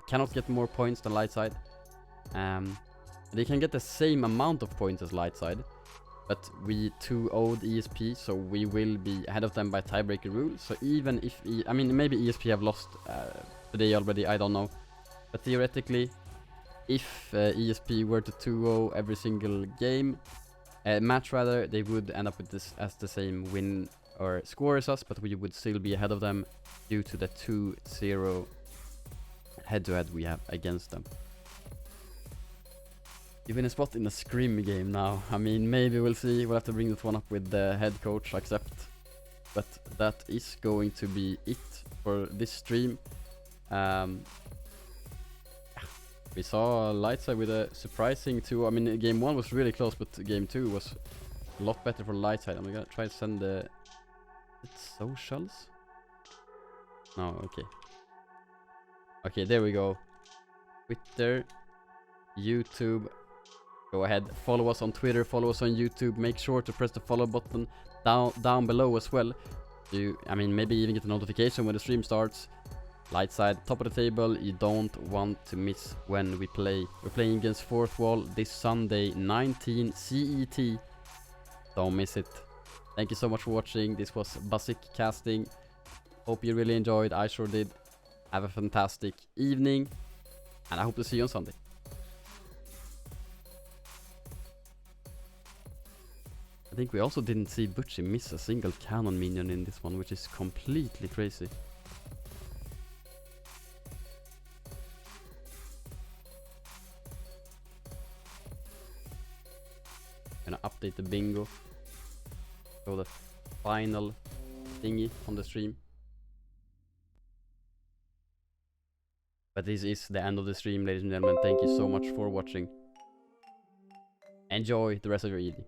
cannot get more points than Lightside. They can get the same amount of points as Lightside, but we 2-0'd ESP, so we will be ahead of them by tiebreaker rule. So even if, I mean, maybe ESP have lost today already, I don't know. But theoretically, if ESP were to 2-0 every single match rather, they would end up with this as the same win or score as us, but we would still be ahead of them due to the 2-0 head-to-head we have against them. Even a spot in a scrim game now. I mean, maybe we'll see. We'll have to bring that one up with the head coach, accept. But that is going to be it for this stream. We saw Lightside with a surprising 2. I mean, game 1 was really close, but game 2 was a lot better for Lightside. I'm gonna try to send the... It's socials? No, okay. Okay, there we go. Twitter, YouTube. Go ahead, follow us on Twitter, follow us on YouTube. Make sure to press the follow button down below as well. I mean, maybe even get a notification when the stream starts. Lightside, top of the table. You don't want to miss when we play. We're playing against Fourth Wall this Sunday, 19 CET. Don't miss it. Thank you so much for watching. This was Basic Casting. Hope you really enjoyed. I sure did. Have a fantastic evening, and I hope to see you on Sunday. I think we also didn't see Butchie miss a single cannon minion in this one, which is completely crazy. Gonna update the bingo. Show the final thingy on the stream. But this is the end of the stream, ladies and gentlemen. Thank you so much for watching. Enjoy the rest of your evening.